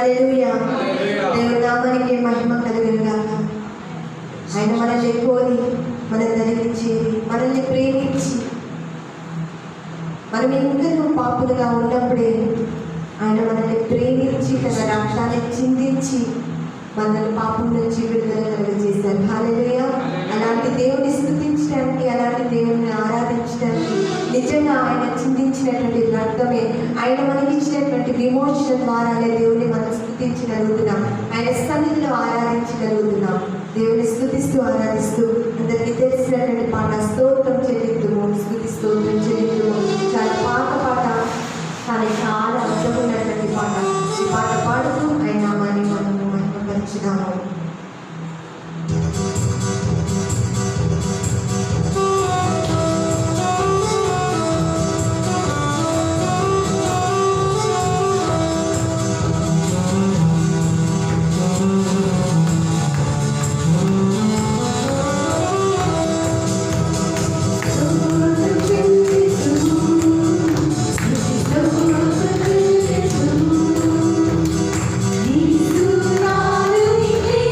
హల్లెలూయా. దేవుని నామానికి మహిమ కలుగును గాక. ఆయన మనల్ని కోరి, మనల్ని ధరించి, మనల్ని ప్రేమించి, మనం ఇంకనూ పాపులుగా ఉన్నప్పుడే ఆయన మనల్ని ప్రేమించి తన రక్తాన్ని చిందించి మనల్ని పాపం నుంచి విడుదల కలుగజేశారు. హల్లెలూయా. అలాంటి దేవుని స్తుతించడానికి, అలాంటి దేవుని ఆరాధించడానికి నిజంగా ఆయన చిందించినటువంటి రక్తమే, ఆయన మనకి ఇచ్చినటువంటి విమోచన ద్వారానే దేవుని మనం స్తుతించగలుగుతున్నాం, ఆయన సన్నిధిలో ఆరాధించగలుగుతున్నాం. దేవుని స్తుతిస్తూ ఆరాధిస్తూ అందరికీ తెలిసినటువంటి పాట స్తోత్రం చెల్లిద్దుము, స్తుతి స్తోత్రం చెల్లిద్దుము. చాలా పాట కానీ చాలా అర్థమైనటువంటి పాట. ఈ పాట పాడుతూ ఆయన నామాన్ని మనము మహిమపరచుదాము. Ni su ralu ni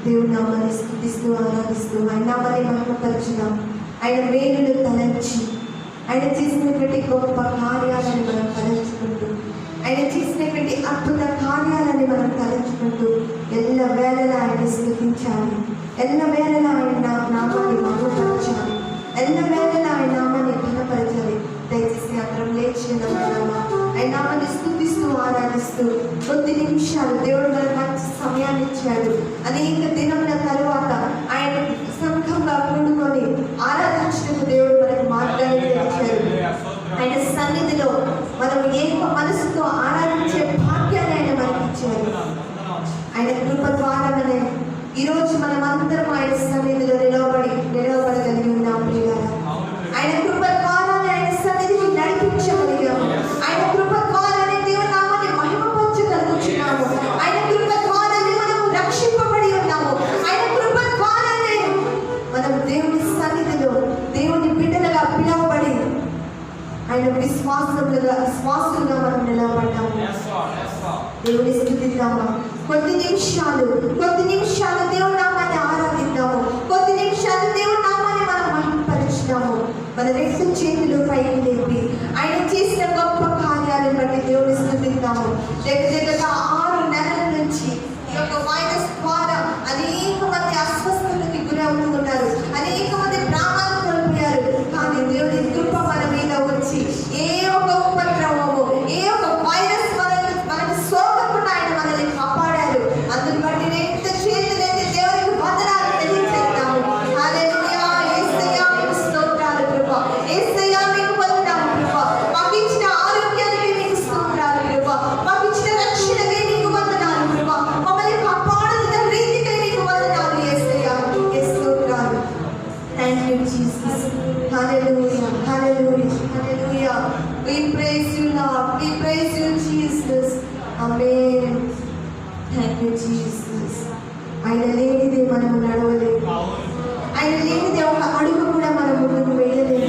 దేవుని నామాన్ని స్తుతిస్తూ ఆరాధిస్తూ ఆయన నామాన్ని మహిమపరచుదాం. ఆయన మేలును తలంచి ఆయన చేసినటువంటి గొప్ప కార్యాలను మనం తలంచుకుంటూ ఆయన చేసినటువంటి అద్భుత కార్యాలని మనం తలంచుకుంటూ ఎల్ల వేళలా ఆయన స్తుతించాలి. ఎల్ల వేళలా ఆయన నామాన్ని మహిమపరచాలి. ఎల్ల వేళలా ఆయన నామాన్ని ఘనపరచాలి. దయచేసి అందరం లేచి నిలబడదామా? ఆయన నామాన్ని స్తుతిస్తూ ఆరాధిస్తూ కొద్ది నిమిషాలు దేవుడు మనకు మంచి సమయాన్ని ఇచ్చాడు. అనేక దినముల తరువాత ఆయన సంఘంగా కూడుకొని ఆరాధించడానికి దేవుడు మనకు మార్గాన్ని ఇచ్చాడు. ఆయన సన్నిధిలో మనం ఏక మనసుతో ఆరాధించే భాగ్యాన్ని ఆయన మనకి ఇచ్చాడు. ఆయన కృప ద్వారానే ఈరోజు మనం అందరం ఆయన సన్నిధిలో నిలవబడగలిగి ఉన్నాం. ఆయన కృప ద్వారానే ఆయన సన్నిధిని నడిపించగలిగాము. ఆయన కృప ద్వారానే దేవుని నామాన్ని మహిమపరచగలుగుతున్నాము. ఆయన కృప ద్వారానే మనము రక్షింపబడి ఉన్నాము. ఆయన కృప ద్వారానే మనం దేవుని సన్నిధిలో దేవుని బిడ్డలుగా పిలువబడి ఆయన విశ్వాసులుగా మనం నిలబడ్డాము. దేవుని స్తుతిద్దామా? కొద్ది నిమిషాలు దేవుని నామాన్ని ఆరాధిద్దాము. కొద్ది నిమిషాలు దేవుని నామాన్ని మనం మహిమపరుచుదాము. మన రెండు చేతులు పైకి లేపి ఆయన చేసిన గొప్ప కార్యాలను బట్టి దేవుని స్తుతిద్దాము. దగ్గరగా 6 నెలల నుంచి ఈ యొక్క వైరస్ ద్వారా అనేక మంది అస్వస్థతకి గురవుతున్నారు. అనేక మంది ప్రాణాలు కోల్పోయారు. కానీ దేవుని కృప మన మీద వచ్చి ఏ ఒక ఉపద్రవము, ఏ ఒక వైరస్ మనకు సోకకుండా ఆయన మనల్ని కాపాడారు. అందుని బట్టి రెండు చేతులైతే దేవునికి వందనాలు తెలియజేస్తాము. హల్లెలూయా. యేసయ్యా మీకు స్తోత్రాలు ప్రభువా. యేసయ్యా మీకు వందనాలు ప్రభువా. మాకు ఇచ్చిన ఆరోగ్యానికి మీకు స్తోత్రాలు ప్రభువా. మాకు ఇచ్చిన రక్షణకి మీకు వందనాలు ప్రభువా. మమ్మల్ని కాపాడుతున్న రీతికి మీకు వందనాలు యేసయ్యా. మీకు స్తోత్రాలు. Thank you Jesus. Hallelujah. Hallelujah. Hallelujah. We praise you Lord. We praise you Jesus. Amen. Thank you Jesus. ఆయన లేనిదే మనం నడవలేము. ఆయన లేనిదే ఒక అడుగు కూడా మనం ముందుకు వేయలేము.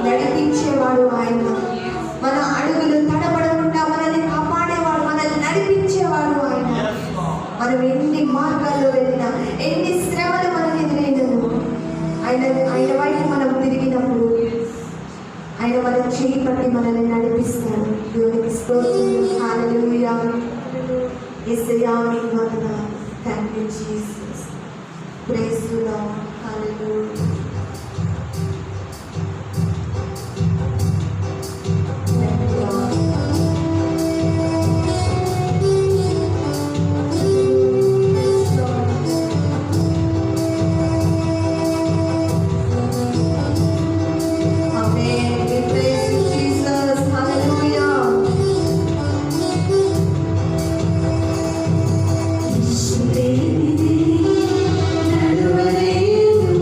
నడిపించేవాడు ఆయన. మన అడుగులు తడబడకుండా మనల్ని కాపాడేవాడు, మనల్ని నడిపించేవాడు ఆయన. మనం ఎన్ని మార్గాల్లో వెళ్ళినా, ఎన్ని శ్రమలు మనకి ఎదురైనను ఆయన వైపు మనం తిరిగినప్పుడు ఆయన మన చేయి పట్టి మనల్ని నడిపిస్తాడు. దేవునికి స్తోత్రం. హల్లెలూయా. యేసయ్యా మీకు వందనాలు. Thank you Jesus. Praise the lord. Hallelujah. నడవలేదు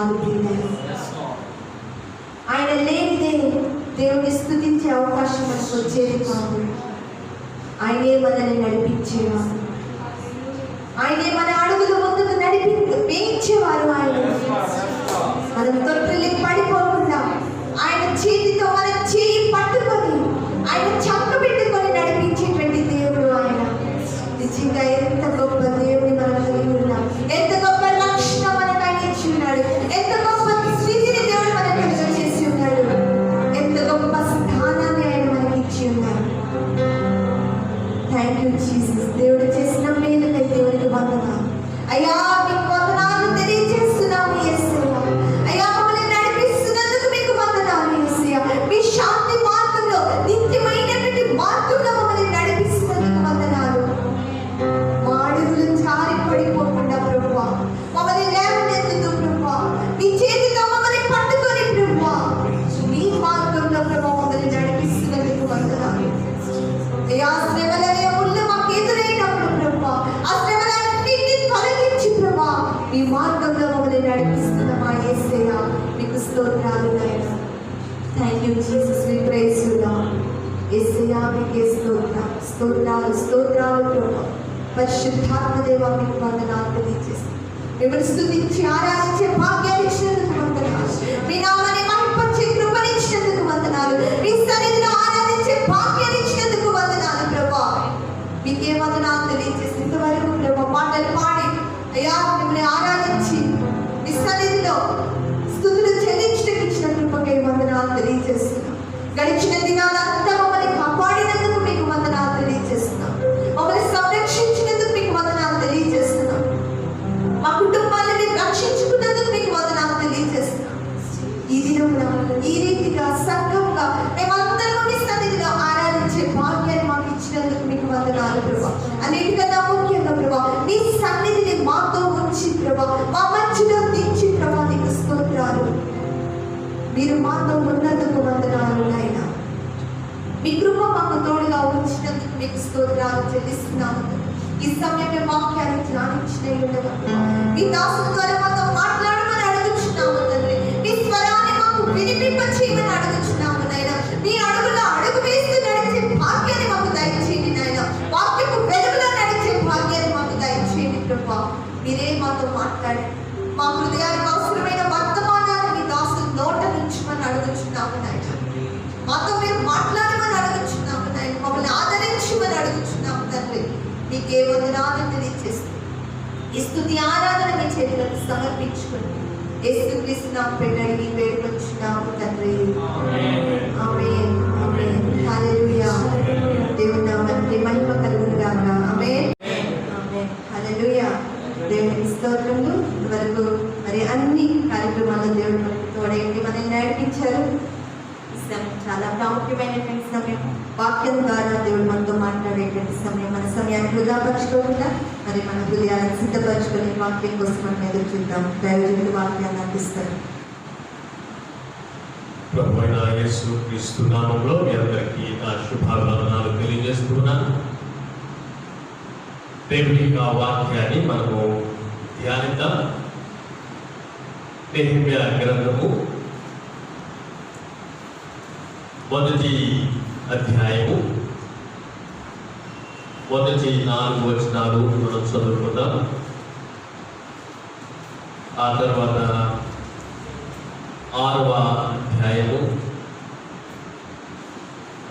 మారుతుంది. ఆయన లేనిదే దేవుని స్తుతించే అవకాశం మనకు వచ్చేది కాదు. ఆయనే మనల్ని నడిపించేవారు, ఆయనే మన అడుగులు ముందుకు వేయించేవారు. ఆయన మనం తొట్టిల్లి పడిపోకుండా ఆయన చేతితో మన చేయి పట్టుకొని ఆయన చక్క పెట్టుకొని నడిపించేటువంటి దేవుడు ఆయన. నిజంగా ఎంత గొప్ప దేవుని మనం కలిగి ఉన్నాం, ఎంత గొప్ప రక్షణ మనకు ఆయన ఇచ్చి ఉన్నాడు, ఎంత గొప్ప స్థితిని దేవుడు మనకు చేసి ఉన్నాడు, ఎంత గొప్ప స్థానాన్ని ఆయన మనకి ఇచ్చి ఉన్నాడు. Thank you Jesus. దేవుడు చేసిన మేలుకై దేవునికి వందనాలు అయ్యా. మీకు వందనాలు తెలియజేస్తున్నాము యేసయ్య. అయ్యా మమ్మల్ని నడిపిస్తున్నందుకు మీకు వందనాలు యేసయ్య. మీ శాంతి మార్గంలో నిత్యమైనటువంటి మార్గంలో మమ్మల్ని నడిపిస్తున్నందుకు వందనాలు. మా అడుగులు జారి పడిపోకుండా ప్రభువా మమ్మల్ని లేవనెత్తుతూ ప్రభువా మీ చేతితో మమ్మల్ని పట్టుకొని ప్రభువా మీ మార్గంలో ప్రభువా మమ్మల్ని నడిపిస్తున్నందుకు వందనాలు అయ్యా. శ్రమలనే ముళ్ళు మాకు ఎదురైనప్పుడు ప్రభువా ఆ శ్రమలన్నింటినీ తొలగించి ప్రభువా మీ మార్గంలో మమ్మల్ని నడిపిస్తున్న మా యేసయ్య మీకు స్తోత్రాలు నాయనా. Thank you Jesus. We praise you lord. యేసయ్య మీకే స్తోత్రాలు స్తోత్రాలు స్తోత్రాలు ప్రభువా. పరిశుద్ధాత్మ దేవా మీకు వందనాలు తెలియజేస్తాం. మిమ్మల్ని స్తుతించి ఆరాధించే భాగ్యాన్ని ఇచ్చినందుకు వందనాలు. మీ నామాన్ని మహిమపరిచే కృపను ఇచ్చినందుకు వందనాలు. మీ సన్నిధిలో ఆరాధించే భాగ్యాన్ని ఇచ్చినందుకు వందనాలు ప్రభువా. మీకే వందనాలు తెలియజేసి ఇంతవరకు ప్రభువా పాటలు పాడి అయ్యా మిమ్మల్ని ఆరాధించి మీ సన్నిధిలో స్తుతులు చెల్లించడానికి ఇచ్చిన కృపకై వందనాలు తెలియజేస్తున్నాం. గడిచిన దినాలంతా మమ్మల్ని కాపాడినందుకు మీకు వందనాలు తెలియజేస్తున్నాం. మమ్మల్ని సంరక్షించినందుకు మీకు వందనాలు తెలియజేస్తున్నాం. మా కుటుంబాన్ని రక్షించుకున్నందుకు మీకు వందనాలు తెలియజేస్తున్నాం. ఈ దినమున ఈ రీతిగా సంఘంగా మేమందరం మీ సన్నిధిలో ఆరాధించే భాగ్యాన్ని మాకు ఇచ్చినందుకు మీకు వందనాలు ప్రభువా. అన్నిటికన్నా ముఖ్యంగా ప్రభువా మీ సన్నిధిని మాతో ఉంచి ప్రభువా మా మధ్యలో దించి ప్రభువా నీకు స్తోత్రాలు. మీరు మాతో ఉన్నందుకు వందనాలు నాయనా. మీ కృప మాకు తోడుగా ఉంచినందుకు మీకు స్తోత్రాలు చెల్లిస్తున్నాము. ఈ సమయంలో వాక్యాన్ని ధ్యానించిన మీ దాసుల ద్వారా మాతో మాట్లాడమని అడుగుచున్నాము తండ్రి. మీ స్వరాన్ని మాకు వినిపింపచేయమని అడుగుచున్నాము నాయన. మీ అడుగులో అడుగు వేస్తూ నడిచే భాగ్యాన్ని మాకు దయచేయండి నాయన. వాక్యపు వెలుగులో నడిచే భాగ్యాన్ని మాకు దయచేయండి ప్రభా. మీరే మాతో మాట్లాడి మా హృదయానికి అవసరమైన వర్తమానాన్ని మీ దాసుల నోట నుంచమని అడుగుచున్నాము నాయన. మాతో మీరు మాట్లాడమని అడుగుచున్నాము నాయన. మమ్మల్ని ఆదరించమని అడుగుచున్నాము తండ్రి. మీకే వందనాలు తెలియజేస్తాం. ఈ స్తుతి ఆరాధన మీ చేతులకు సమర్పించుకుని యేసుక్రీస్తు నామమున పెట్టి వేడుకొంచున్నాము తండ్రి. ఆమేన్ ఆమేన్. హల్లెలూయా. దేవుని నామానికి మహిమ కలుగును గాక. ఆమేన్ ఆమేన్. హల్లెలూయా. దేవునికి స్తోత్రములు. ఇంతవరకు మరి అన్ని కార్యక్రమాల్లో దేవుడు తోడేంటి మనల్ని నడిపించారు. చాలా ప్రాముఖ్యమైనటువంటి సమయం. వాక్యం ద్వారా దేవుడు మనతో మాట్లాడేటువంటి సమయం. మన సమయాన్ని వృధా పరచుకోకుండా మరి మన హృదయాలను సిద్ధపరచుకొని వాక్యం కోసం మనం ఎదురు చూద్దాం. దైవజనుడు వాక్యాన్ని అందిస్తారు. ప్రభువైన యేసుక్రీస్తు నామములో మీ అందరికీ నా శుభాకాంక్షలు తెలియజేస్తున్నాను. దేవుని యొక్క వాక్యాన్ని మనము ధ్యానిద్దాం. నెహెమ్యా గ్రంథము 1వ అధ్యాయము 4 వచనాలు మనం చదువుకుందాం. ఆ తర్వాత 6వ అధ్యాయము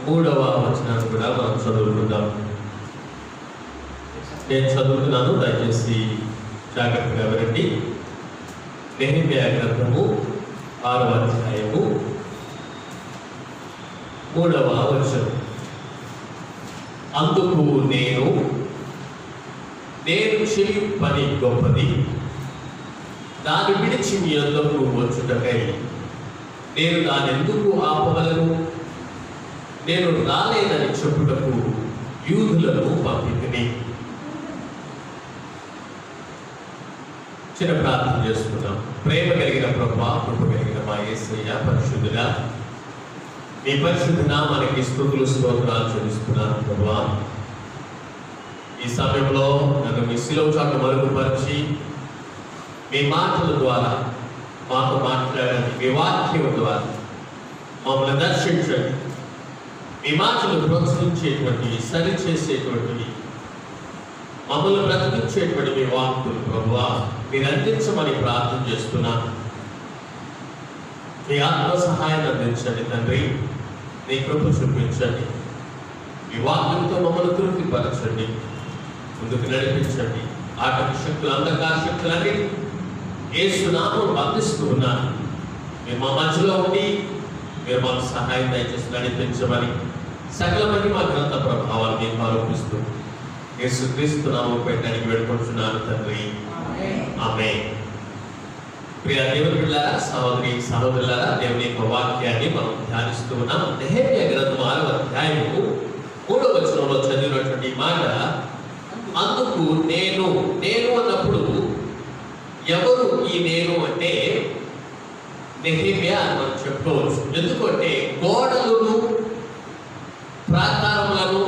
3వ వచనాన్ని కూడా మనం చదువుకుందాం. నేను చదువుతున్నాను, దయచేసి జాగ్రత్తగా వినండి. నెహెమ్యా గ్రంథము 6వ అధ్యాయము 3వ వచనం. అందుకు నేను చేయు పని గొప్పది, దాన్ని విడిచి మీ యొద్దకు వచ్చుటకై నేను దాన్ని ఎందుకు ఆపగలను? నేను రాలేదని చెప్పుటకు యూదులను పంపితిని. చిన్న ప్రార్థన చేసుకుందాం. ప్రేమ కలిగిన ప్రభువా, కృప కలిగిన మా యేసయ్య, పరిశుద్ధుడా, మీ పరిశుద్ధ నామానికి స్తుతులు స్తోత్రాలు చెల్లిస్తున్నాను ప్రభువా. ఈ సమయంలో నన్ను మీ శిలువ చాటు మరుగుపరిచి మీ మాటల ద్వారా మాతో మీ వాక్యం ద్వారా మమ్మల్ని దర్శించండి. మీ మాటలు ప్రోత్సహించేటువంటి, సరి చేసేటువంటివి, మమ్మల్ని బ్రతికించేటువంటి మీ వాక్కులు ప్రభువా మీరు అందించమని ప్రార్థన చేస్తున్నాను. మీ ఆత్మ సహాయాన్ని అందించండి తండ్రి. నీ కృప చూపించండి. మీ వాక్యంతో మమ్మల్ని తృప్తిపరచండి, ముందుకు నడిపించండి. ఆటంక శక్తులు, అంధకార శక్తులన్నీ యేసు నామమున బంధిస్తూ ఉన్నాను. మీరు మా మధ్యలో ఉండి మీరు మాకు సహాయం దయచేసి నడిపించమని సకల మహిమ గ్రంథ ప్రభావాలు మీకు ఆరోపిస్తూ యేసుక్రీస్తు నామమున పెట్టడానికి వేడుకుంటున్నాను తండ్రి. ఆమేన్. ప్రియ దేవుని బిడ్డలారా, సహోదరి సహోదరులారా, దేవుని యొక్క వాక్యాన్ని మనం ధ్యానిస్తూ ఉన్నాం. నెహెమ్యా గ్రంథం 6వ అధ్యాయము 3వ వచనంలో చదివినటువంటి మాట, అందుకు నేను అన్నప్పుడు ఎవరు ఈ నేను అంటే నెహెమ్యా అని మనం చెప్పుకోవచ్చు. ఎందుకంటే గోడలను, ప్రాకారములను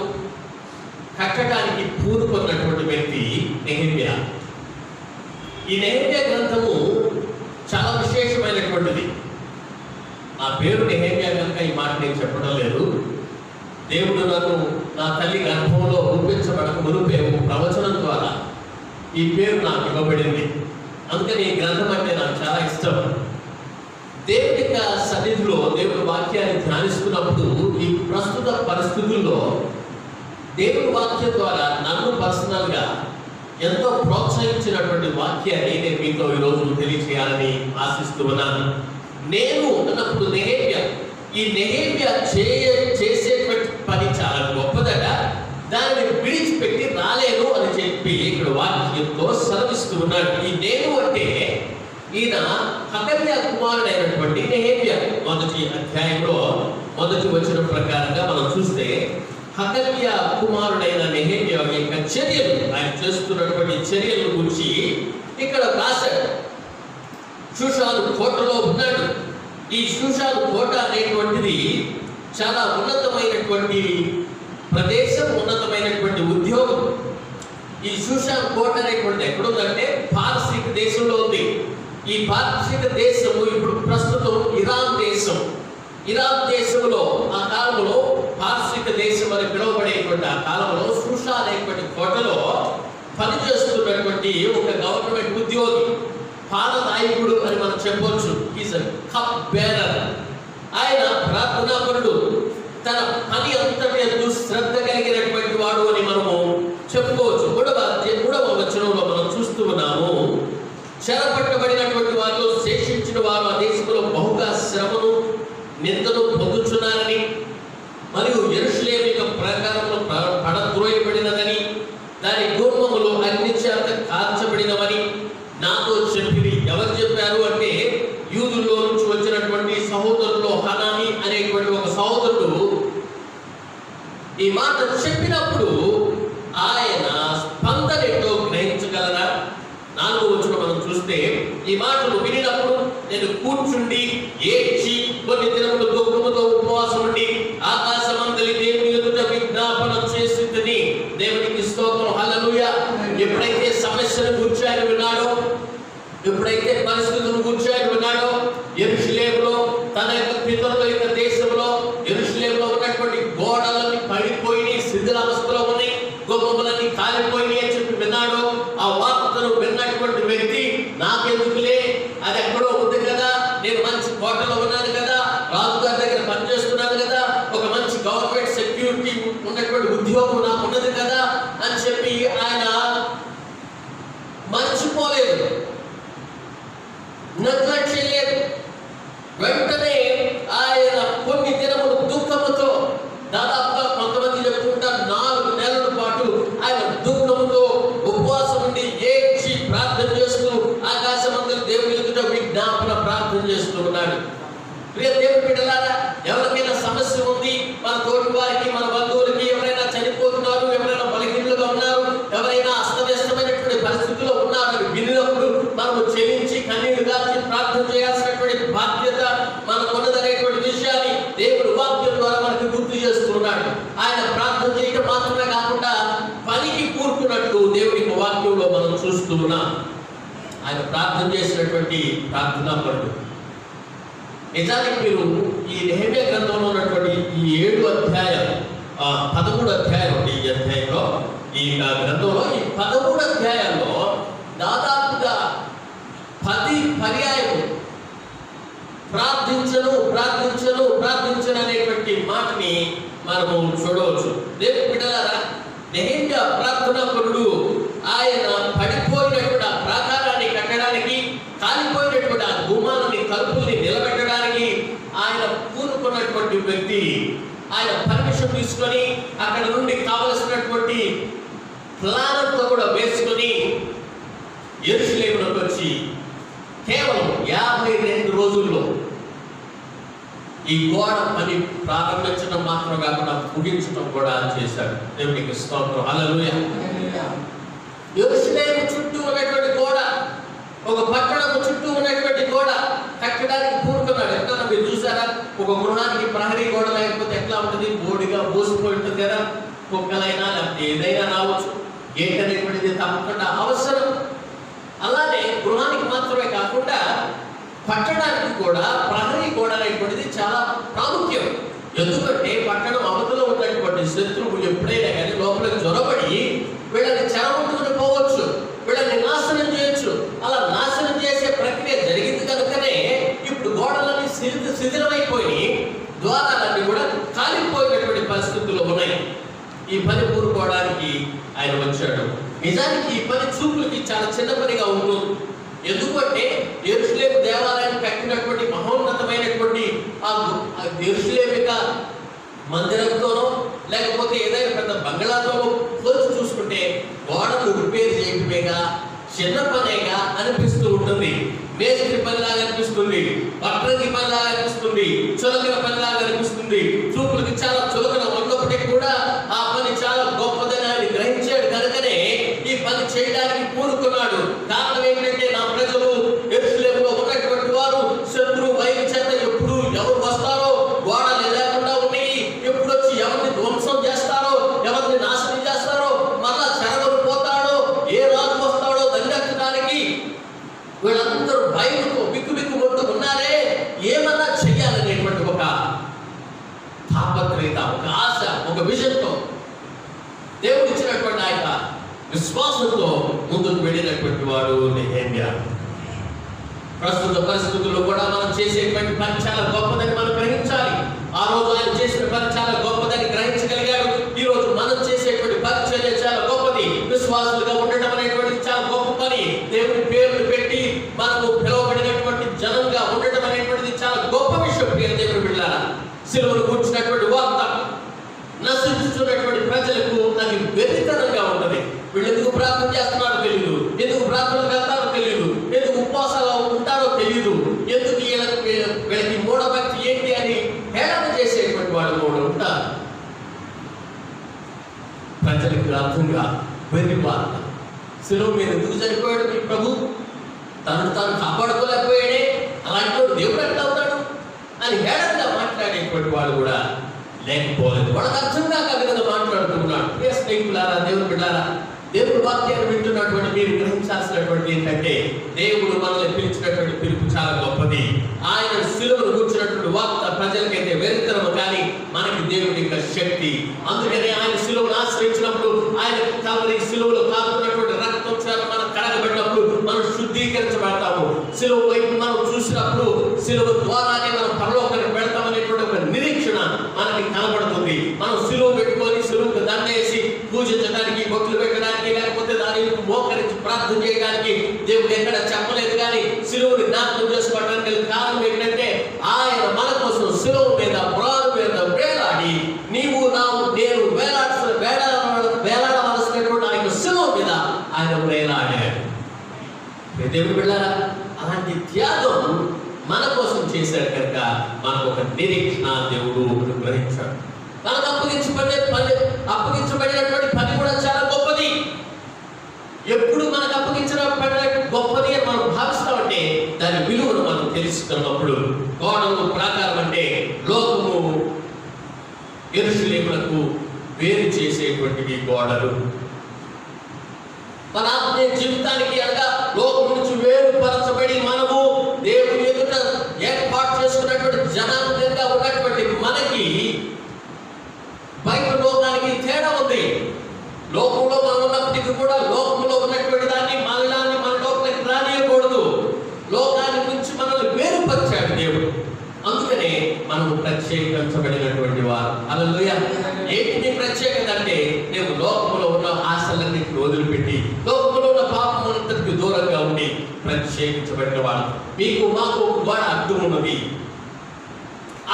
కట్టడానికి పూనుకున్నటువంటి వ్యక్తి నెహెమ్యా. ఈ నెహెమ్యా గ్రంథము చాలా విశేషమైనటువంటిది. నా పేరు నెహెమ్యా కనుక ఈ మాట నేను చెప్పడం లేదు. దేవుడు నన్ను నా తల్లి గర్భంలో రూపించబడక మునుపే ప్రవచనం ద్వారా ఈ పేరు నాకు ఇవ్వబడింది. అందుకని ఈ గ్రంథం అంటే నాకు చాలా ఇష్టం. దేవుడి యొక్క సన్నిధిలో దేవుడి వాక్యాన్ని ధ్యానిస్తున్నప్పుడు ఈ ప్రస్తుత పరిస్థితుల్లో దేవుడి వాక్యం ద్వారా నన్ను పర్సనల్గా ఎంతో ప్రోత్సహించినటువంటి వాక్యాన్ని నేను మీతో ఈరోజు తెలియచేయాలని ఆశిస్తూ ఉన్నాను. నేను అన్నప్పుడు నెహెమ్యా, ఈ నెహెమ్యా చేసేటువంటి పని చాలా గొప్పదట, దానిని విడిచిపెట్టి రాలేను అని చెప్పి ఇక్కడ వాక్యంతో సెలవిస్తూ ఉన్నాడు. ఈ నేను అంటే ఈయన హకల్యా కుమారుడైనటువంటి నెహెమ్యా. మొదటి అధ్యాయంలో మొదటి వచనం ప్రకారంగా మనం చూస్తే హకల్యా కుమారుడైన నెహెమ్యా యొక్క చర్యలు, ఆయన చేస్తున్నటువంటి చర్యల గురించి ఇక్కడ రాశాడు. షూషాను కోటలో ఉన్నాడు. ఈ షూషాను కోట అనేటువంటిది చాలా ఉన్నతమైనటువంటి ప్రదేశం, ఉన్నతమైనటువంటి ఉద్యోగం. ఈ షూషాను కోట అనేటువంటి ఎక్కడుందంటే పారసీక దేశంలో ఉంది. ఈ పారసీక దేశము ఇప్పుడు ప్రస్తుతం ఇరాన్ దేశం. ఇరాన్ దేశంలో ఆ కాలంలో పారసీక దేశం అని పిలువబడేటువంటి ఆ కాలంలో షూషా అనేటువంటి కోటలో పనిచేస్తున్నటువంటి ఒక గవర్నమెంట్ ఉద్యోగి, పాలనాయకుడు అని మనం చెప్పవచ్చు. Is cup bearer. ఆయన ప్రార్థనాపరుడు, తన పని అంతటి శ్రద్ధ కలిగినటువంటి వాడు అని మనము చెప్పుకోవచ్చు. మూడవ వచనంలో మనం చూస్తూ ఉన్నాము, చెరపట్టబడినటువంటి వారిలో శేషించిన వారు ఆ దేశంలో బహుగా శ్రమను, నిందను పొందుచున్నారని, మరియు యెరూషలేము యొక్క ప్రాకారములు పడద్రోయబడినదని, దాని గుమ్మములు అగ్ని చేత కాల్చబడినవని నాతో చెప్పిరి. ఎవరు చెప్పారు అంటే యూదుల్లో నుంచి వచ్చినటువంటి సహోదరులు హనాని అనేటువంటి ఒక సహోదరుడు ఈ మాట చెప్పినప్పుడు ఆయన స్పందన ఏంటో గ్రహించగలరా? 4వ వచనం మనం చూస్తే, ఈ మాటలు వినినప్పుడు నేను కూర్చుండి ఏడ్చి కొన్ని దినములు దుఃఖముతో ఉపవాసం ఉండి ఆకాశమందలి దేవుని ఎదుట విజ్ఞాపన చేసిందని. దేవునికి స్తోత్రం, హల్లెలూయా. ఎప్పుడైతే సమస్యను గురించి ఆయన విన్నాడో, ఎప్పుడైతే పరిస్థితులను గురించి ఆయన విన్నాడో, యెరూషలేములో తన యొక్క పితరుల యొక్క దేశంలో యెరూషలేములో ఉన్నటువంటి గోడలన్నీ పడిపోయి శిథిలావస్థలో ఉన్నాయి, గుమ్మములన్నీ కాలిపోయి అని చెప్పి విన్నాడో, ఆ వార్తను విన్నటువంటి వ్యక్తి నాకెందుకులే, అది ఎక్కడో ఉంది కదా, నేను మంచి కోటలో ఉన్నాను కదా, రాజుగారి దగ్గర పనిచేస్తున్నాను కదా, ఒక మంచి గవర్నమెంట్ సెక్యూరిటీ ఉన్నటువంటి ఉద్యోగం నాకు ఉన్నది కదా అని చెప్పి ఆయన మర్చిపోలేదు, నెగ్లెక్ట్ చేయలేదు. వెంటనే ఆయన కొన్ని దినములు దుఃఖముతో, దాదాపుగా కొంతమంది చెప్పుకుంటారు 4 నెలల పాటు ఆయన దుఃఖముతో ఉపవాసం ఉండి ఏడ్చి ప్రార్థన చేస్తూ ఆకాశమందరి దేవుని ఎదుట విజ్ఞాపన ప్రార్థన చేస్తూ ఉన్నాడు. ప్రియ దేవుని బిడ్డలారా, ఎవరికైనా సమస్య ఉంది, మన తోటి వారికి, మన బంధువులకి ఎవరైనా చనిపోతున్నారు, ఎవరైనా బలహీనులుగా ఉన్నారు, ఎవరైనా అస్తవ్యస్తమైనటువంటి పరిస్థితుల్లో ఉన్నారు, వినినప్పుడు మనము చెల్లించి కన్నీళ్లు గార్చి ప్రార్థన చేయాల్సినటువంటి బాధ్యత మనకున్నదనేటువంటి విషయాన్ని దేవుడు వాక్యం ద్వారా మనకు గుర్తు చేస్తున్నాడు. ఆయన ప్రార్థన చేయడం మాత్రమే కాకుండా పనికి కూర్చున్నట్టు దేవుడి వాక్యంలో మనం చూస్తూ ఉన్నాం. ఆయన ప్రార్థన చేసినటువంటి ప్రార్థనాపరుడు. నిజానికి మీరు ఈ నెహెమ్యా గ్రంథంలో ఉన్నటువంటి ఈ 7 అధ్యాయాలు 13 అధ్యాయాలు ఉంటాయి. ఈ అధ్యాయంలో ఈ గ్రంథంలో ఈ 13 అధ్యాయాల్లో దాదాపుగా 10 పర్యాయం ప్రార్థించను ప్రార్థించను ప్రార్థించను అనేటువంటి మాటని మనము చూడవచ్చు. దేవుని బిడ్డలారా, నెహెమ్యా ప్రార్థనాపరుడు. ఆయన పడిపోయినటువంటి ఆ ప్రాకారాన్ని కట్టడానికి, కాలిపోయినటువంటి ఆ గుమ్మాలని తలుపుల్ని నిలబెట్టడానికి ఆయన పూనుకున్నటువంటి వ్యక్తి. ఆయన పర్మిషన్ తీసుకొని అక్కడ నుండి కావలసినటువంటి ప్లాన్తో కూడా వేసుకొని యెరూషలేములోకి వచ్చి కేవలం 52 రోజుల్లో ఈ గోడ పని ప్రారంభించడం మాత్రం కాకుండా ముగించడం కూడా చేశాడు. దేవునికి స్తోత్రం, హల్లెలూయా. యెరూషలేము చుట్టూ ఉన్నటువంటి గోడ, ఒక పట్టణం చుట్టూ ఉన్నటువంటి గోడ కట్టడానికి పూనుకున్నాడు. ఎట్లా మీరు చూసారా? ఒక గృహానికి ప్రహరీ గోడ లేకపోతే ఎట్లా ఉంటుంది? బోడిగా బోసిపోయి ఉంటుంది కదా. కుక్కలైనా లేకపోతే ఏదైనా రావచ్చు. గేట్ అనేటువంటిది తప్పకుండా అవసరం. అలానే గృహానికి మాత్రమే కాకుండా పట్టణానికి కూడా ప్రహరీ గోడ అనేటువంటిది చాలా ప్రాముఖ్యం. ఎందుకంటే పట్టణం అవతలో ఉన్నటువంటి శత్రువు ఎప్పుడైనా కానీ లోపలికి చొరబడి వీళ్ళని చెరగొట్టుకుని పోవచ్చు, వీళ్ళని నాశనం చేయొచ్చు. అలా నాశనం చేసే ప్రక్రియ జరిగింది కనుకనే ఇప్పుడు గోడలన్నీ శిథిలమైపోయి ద్వారాలన్నీ కూడా కాలిపోయినటువంటి పరిస్థితులు ఉన్నాయి. ఈ పని పూనుకోవడానికి ఆయన వచ్చాడు. నిజానికి ఈ పని చూపులకి చాలా చిన్న పనిగా ఉంటుంది. ఎందుకంటే యెరూషలేము దేవాలయాన్ని కట్టినటువంటి మహోన్నతమైనటువంటి ఆ యెరూషలేమిక మందిరంతోనో లేకపోతే ఏదైనా పెద్ద బంగ్లాతోనో పోల్చి చూసుకుంటే గోడలు రిపేర్ చేయటమేగా, చిన్న పనేగా అనిపిస్తూ ఉంటుంది. మేస్త్రి పనిలాగా అనిపిస్తుంది, పట్టణకి పనిలాగా అనిపిస్తుంది, చులకన పనిలాగా అనిపిస్తుంది. చూపులకి చాలా చులకన ఉన్నప్పటికీ కూడా ఆ పని చాలా గొప్పదని ఆయన గ్రహించాడు. కనుకనే ఈ పని చేయడానికి పూనుకున్నాడు. కారణం ఏంటంటే నా ప్రజలు యెరూషలేములో ఉన్నటువంటి వారు శత్రు వైపు చేత ఎప్పుడు ఎవరు వస్తారో గోడలు లేకుండా ఉన్నాయి. ఎప్పుడు వచ్చి ఎవరిని ధ్వంసం చేస్తారో, ఎవరిని నాశనం చేస్తారో, మళ్ళా చెరగలు పోతాడో, ఏ రాజు వస్తాడో దండెత్తడానికి వీళ్ళందరూ భయంతో బిక్కుబిక్కుమంటూ ఉన్నారే. ఏమన్నా చెయ్యాలనేటువంటి ఒక తాపత్రయత, ఒక ఆశ, ఒక విజన్తో దేవుడు ఇచ్చినటువంటి ఆయన విశ్వాసంతో ముందుకు వెళ్ళినటువంటి వాడు నెహెమ్యా. ప్రస్తుత పరిస్థితుల్లో కూడా మనం చేసేటువంటి పని చాలా గొప్పదని మనం గ్రహించాలి. ఆ రోజు ఆయన చేసిన పని చాలా గొప్పదని గ్రహించగలిగాడు. ఈ రోజు మనం చేసేటువంటి పరిచర్య చాలా గొప్పది. విశ్వాసులుగా ఉండటం అనేటువంటిది చాలా గొప్ప పని. దేవుడి పేర్లు పెట్టి మనము పిలువబడినటువంటి జనంగా ఉండటం అనేటువంటిది చాలా గొప్ప విషయం. పేరు దేవుడు బిడ్డలారా, సిలువను కూర్చున్నటువంటి వార్త నశించుతున్నటువంటి ప్రజలకు అది వెరితనంగా ఉంటుంది. వీళ్ళు ఎందుకు ప్రార్థన చేస్తున్నారో తెలియదు, ఎందుకు ప్రార్థనలు వెళ్తారో తెలియదు, ఎందుకు ఉపవాసాలు ఉంటారో తెలియదు, ఎందుకు వీళ్ళకి మూఢభక్తి ఏంటి అని హేళన చేసేటువంటి వాళ్ళు కూడా ఉంటారు. ప్రజలకు అర్థంగా వెర్రి వార్త. శిలువ మీద ఎందుకు చనిపోయాడు మీ ప్రభు? తనను తాను కాపాడుకోలేకపోయాడే, అలాంటి వాడు దేవుడు ఎట్లా అవుతాడు అని హేళనగా మాట్లాడేటువంటి వాడు కూడా లేకపోలేదు. వాళ్ళకి అర్థం కాక విధంగా మాట్లాడుతున్నాడు. ప్రియ స్నేహితులారా, దేవుని బిడ్డలారా, దేవుడు వాక్యాన్ని వింటున్నటువంటి మీరు గ్రహించాల్సినటువంటి ఏంటంటే దేవుడు మనల్ని పిలిచినటువంటి పిలుపు చాలా గొప్పది. ఆయన శిలువను కూర్చున్నటువంటి వార్త ప్రజలకైతే వెరితనము, కానీ మనకి దేవుడి యొక్క శక్తి. అందుకనే ఆయన శిలువను ఆశ్రయించినప్పుడు, ఆయన కల్వరి శిలువలో కాకున్నటువంటి రక్తం చేత మనం కడగబడినప్పుడు మనం శుద్ధీకరించబడతాము. శిలువ వైపు మనం చూసినప్పుడు శిలువ ద్వారానే మనం పరలోకానికి వెళ్తామనేటువంటి ఒక నిరీక్షణ మనకి కనబడుతుంది. మనం శిలువ పెట్టుకొని శిలువకు దండేసి పూజించడానికి, బొట్లు పెట్టడానికి, లేకపోతే దాని మోకరించి ప్రార్థన చేయడానికి దేవుడు ఎక్కడ చెప్పలేదు. కానీ శిలువని జ్ఞాపకం చేసుకోవడానికి కారణం ఏంటంటే ఆయన మన కోసం శిలువ మీద పురాణ మీద వేలాడి నేను వేలాడవలసినటువంటి ఆయన శిలువ మీద ఆయన వేలాడాడు. దేవుడు బిడ్డలారా, అలాంటి త్యాగం మన కోసం చేశాడు కనుక మనకు ఒక నిరీక్షణ దేవుడు గ్రహించాడు. మనకు అప్పగించబడినటువంటి పని కూడా చాలా గొప్పది. ఎప్పుడు మనకు అప్పగించబడిన గొప్పది అని మనం భావిస్తామంటే దాని విలువను మనం తెలుసుకున్నప్పుడు. గోడలు ప్రాకారం అంటే లోకము యెరూషలేములకు వేరు చేసేటువంటివి గోడలు. మన ఆత్మీయ జీవితానికి అనగా లోకం నుంచి వేరుపరచబడి మనము దేవుని ఎదుట ఏర్పాటు ఏర్పాటు చేసుకున్నటువంటి జనాంగంగా ఉన్నటువంటి మనకి బయట లోకానికి తేడా ఉంది. లోకంలో మనం ఉన్నప్పటికీ కూడా లోకంలో ఉన్నటువంటి దాన్ని మనలాన్ని మన లోపలికి రానియకూడదు. లోకాన్ని నుంచి మనల్ని వేరుపరిచాడు దేవుడు. అందుకనే మనము ప్రత్యేకించబడినటువంటి వారు. హల్లెలూయా. ఏంటి ప్రత్యేకత అంటే, నేను లోకంలో ఉన్న ఆశలన్నింటిని వదిలిపెట్టి లోకంలో ఉన్న పాపములంతటికి దూరంగా ఉండి ప్రత్యేకించబడిన వాడు. మీకు మాకు గోడ అడ్డు ఉన్నది.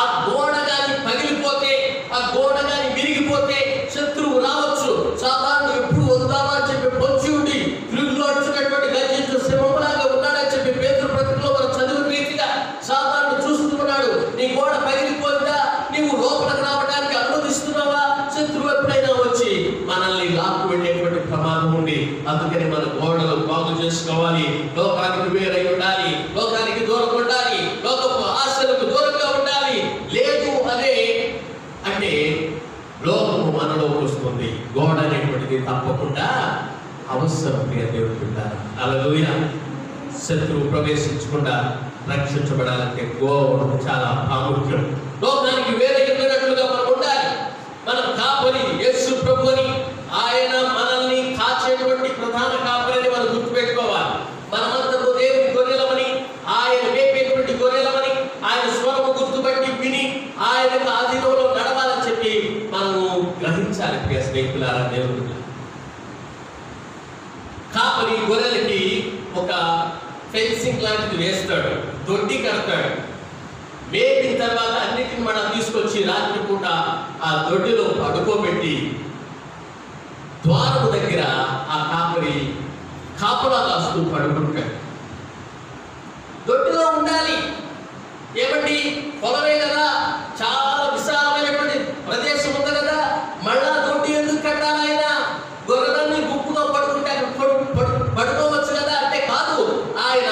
ఆ గోడ గాని పగిలిపోతే, ఆ గోడ గాని విరిగిపోతే శత్రువు రావచ్చు. సాధారణ ఎప్పుడు వద్దామా అని చెప్పి పొంచి ఉండి తిరుగులో అడుచున్నటువంటి గర్జించు సింహంలాగా ఉన్నాడని చెప్పి పేతురు పత్రికలో మనం చదివిన రీతిగా సాధారణ చూస్తున్నాడు. నీ గోడ పగిలిపోయిందా? నీవు లోపలికి రావడానికి అనుమతిస్తున్నావా? శత్రువు ఎప్పుడైనా వచ్చి మనల్ని లాక్కు వెళ్ళేటువంటి ప్రమాదం ఉంది. అందుకని మన గోడలు బాగు చేసుకోవాలి. లోకానికి వేరై ఉండాలి, లోకానికి దూరం ఉండాలి, లోకపు ఆశలకు దూరంగా ఉండాలి. లేదు అదే అంటే లోకము మనలోకి వస్తుంది. గోడ అనేటువంటిది తప్పకుండా అవసరం. దేవుడు ఉంటారు. హల్లెలూయా. శత్రువు ప్రవేశించకుండా రక్షించబడాలంటే గోడ చాలా ప్రాముఖ్యం. లోకానికి వేరే వెళ్ళినట్లుగా మనం ఉండాలి. మనం కాపరి యేసు ప్రభుని, ఆయన మనల్ని కాచేటువంటి ప్రధాన కాపరిని మనం గుర్తుపెట్టుకోవాలి. మనమంతకు దేవుని గొర్రెలమని, ఆయన వేపేటువంటి గొర్రెలమని, ఆయన స్వరము గుర్తుపట్టి విని ఆయనకు ఆధీనంలో నడవాలని చెప్పి మనము గ్రహించాలి. ప్రియ స్నేహితులారా, దేవుడు కాపరి గొర్రెలకి ఒక ఫెన్సింగ్ లాంటిది వేస్తాడు, దొడ్డి కడతాడు. వేపిన తర్వాత అన్నిటిని మనం తీసుకొచ్చి రాత్రి పూట ఆ దొడ్డిలో పడుకోబెట్టి ద్వారము దగ్గర ఆ కాపరి కాపలా కాస్తూ పడుకుంటాడు. దొడ్డిలో ఉండాలి. ఏమండి, పొలమే కదా, చాలా విశాలమైనటువంటి ప్రదేశం ఉంది కదా, మళ్ళా దొడ్డి ఎందుకు కట్టాలి? ఆయన గొర్రెలన్నీ గుంపుగా పడుకుంటే పడుకోవచ్చు కదా అంటే కాదు. ఆయన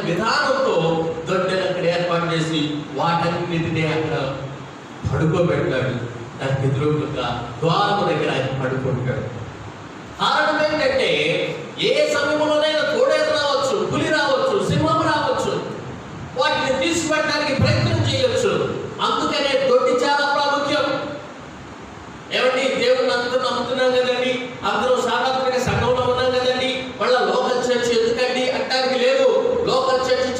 విధానంతో దొడ్డిని అక్కడ ఏర్పాటు చేసి వాటన్నిటినీ అక్కడ పడుకోబెట్టాడు. దానికి ఎదురుగా ద్వారము దగ్గర ఆయన పడుకుంటాడు. కారణం ఏంటంటే, ఏ సమయంలోనైనా తోడేలు రావచ్చు, పులి రావచ్చు, సింహం రావచ్చు, వాటిని తీసుకువెళ్ళడానికి ప్రయత్నం చేయొచ్చు. అందుకనే దొడ్డి చాలా ప్రాముఖ్యం. ఏమండి, దేవుడిని అందరూ నమ్ముతున్నాం కదండి, అందరూ సాధారణంగా సంఘంలో ఉన్నాం కదండి, మళ్ళీ లోకల్ చర్చ్ ఎందుకండి అంటానికి లేదు. లోకల్ చర్చ్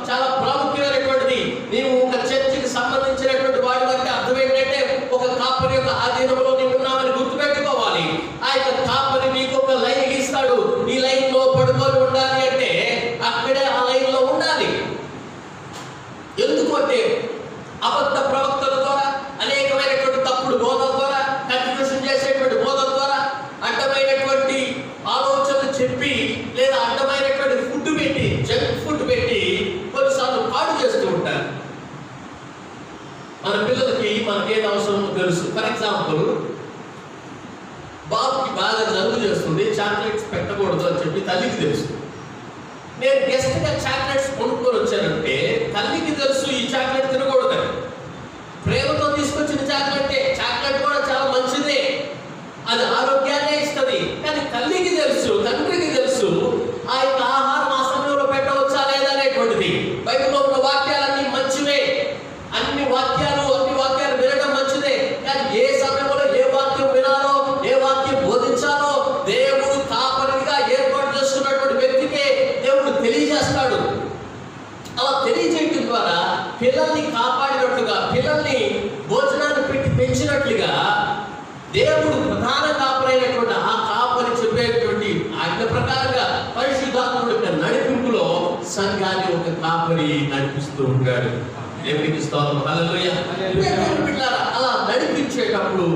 చాలా ప్రాముఖ్యమైనటువంటిది. నీవు ఒక చర్చికి సంబంధించినటువంటి వాడి అంటే అర్థం ఏంటంటే, ఒక కాపరి యొక్క ఆధీనంలో నీవు ఉన్నామని గుర్తుపెట్టుకోవాలి. ఆ యొక్క కాపరి నీకు ఒక లైన్ గీస్తాడు. ఈ లైన్ లో పడుకొని ఉండాలి అంటే అక్కడే ఆ లైన్ లో ఉండాలి. ఎందుకంటే అబద్ధ ప్రవక్తల ద్వారా, అనేకమైనటువంటి తప్పుడు బోధల ద్వారా, కన్ఫ్యూషన్ చేసేటువంటి బోధల ద్వారా, అడ్డమైనటువంటి ఆలోచనలు చెప్పి, లేదా అడ్డమైనటువంటి ఫుడ్ పెట్టి, జంక్ ఫుడ్ పెట్టి కొన్నిసార్లు పాడు చేస్తూ ఉంటారు. మన పిల్లలకి మనకేది అవసరమో తెలుసు. ఫర్ ఎగ్జాంపుల్, బాబుకి బాగా జలుబు చేస్తుంది, చాక్లెట్స్ పెట్టకూడదు అని చెప్పి తల్లికి తెలుసు. నేను గెస్ట్గా చాక్లెట్స్ కొనుక్కొని వచ్చానంటే తల్లికి తెలుసు ఈ చాక్లెట్ తినకూడదని. ప్రేమతో తీసుకొచ్చిన చాక్లెట్టే. చాక్లెట్ కూడా చాలా మంచిదే, అది ఆరోగ్యాన్నే ఇస్తుంది. కానీ తల్లికి తెలుసు, తండ్రికి తెలుసు ఆ యొక్క ఆహారం ఆ సమయంలో పెట్టవచ్చా లేదా అనేటువంటిది. బైబిల్లో ఉన్న వాక్యాలన్నీ మంచివే, అన్ని వాక్యాలు వినడం మంచిదే. కానీ ఏ సమయంలో ఏ వాక్యం వినాలో, ఏ వాక్యం బోధించాలో దేవుడు కాపరిగా ఏర్పాటు చేసుకున్నటువంటి వ్యక్తికే దేవుడు తెలియజేస్తాడు. అలా తెలియజేయడం ద్వారా పిల్లల్ని కాపాడినట్లుగా, పిల్లల్ని భోజనాన్ని పెట్టి పెంచినట్లుగా దేవుడు ప్రధాన కాపరైనటువంటి ఆ కాపరి చెప్పేటువంటి ఆజ్ఞ ప్రకారంగా పరిశుద్ధాత్ముడి యొక్క నడిపింపులో సంఘాన్ని ఒక కాపరి నడిపిస్తూ ఉంటాడు. దేవునికి స్తోత్రం. హల్లెలూయా. అలా నడిపించేటప్పుడు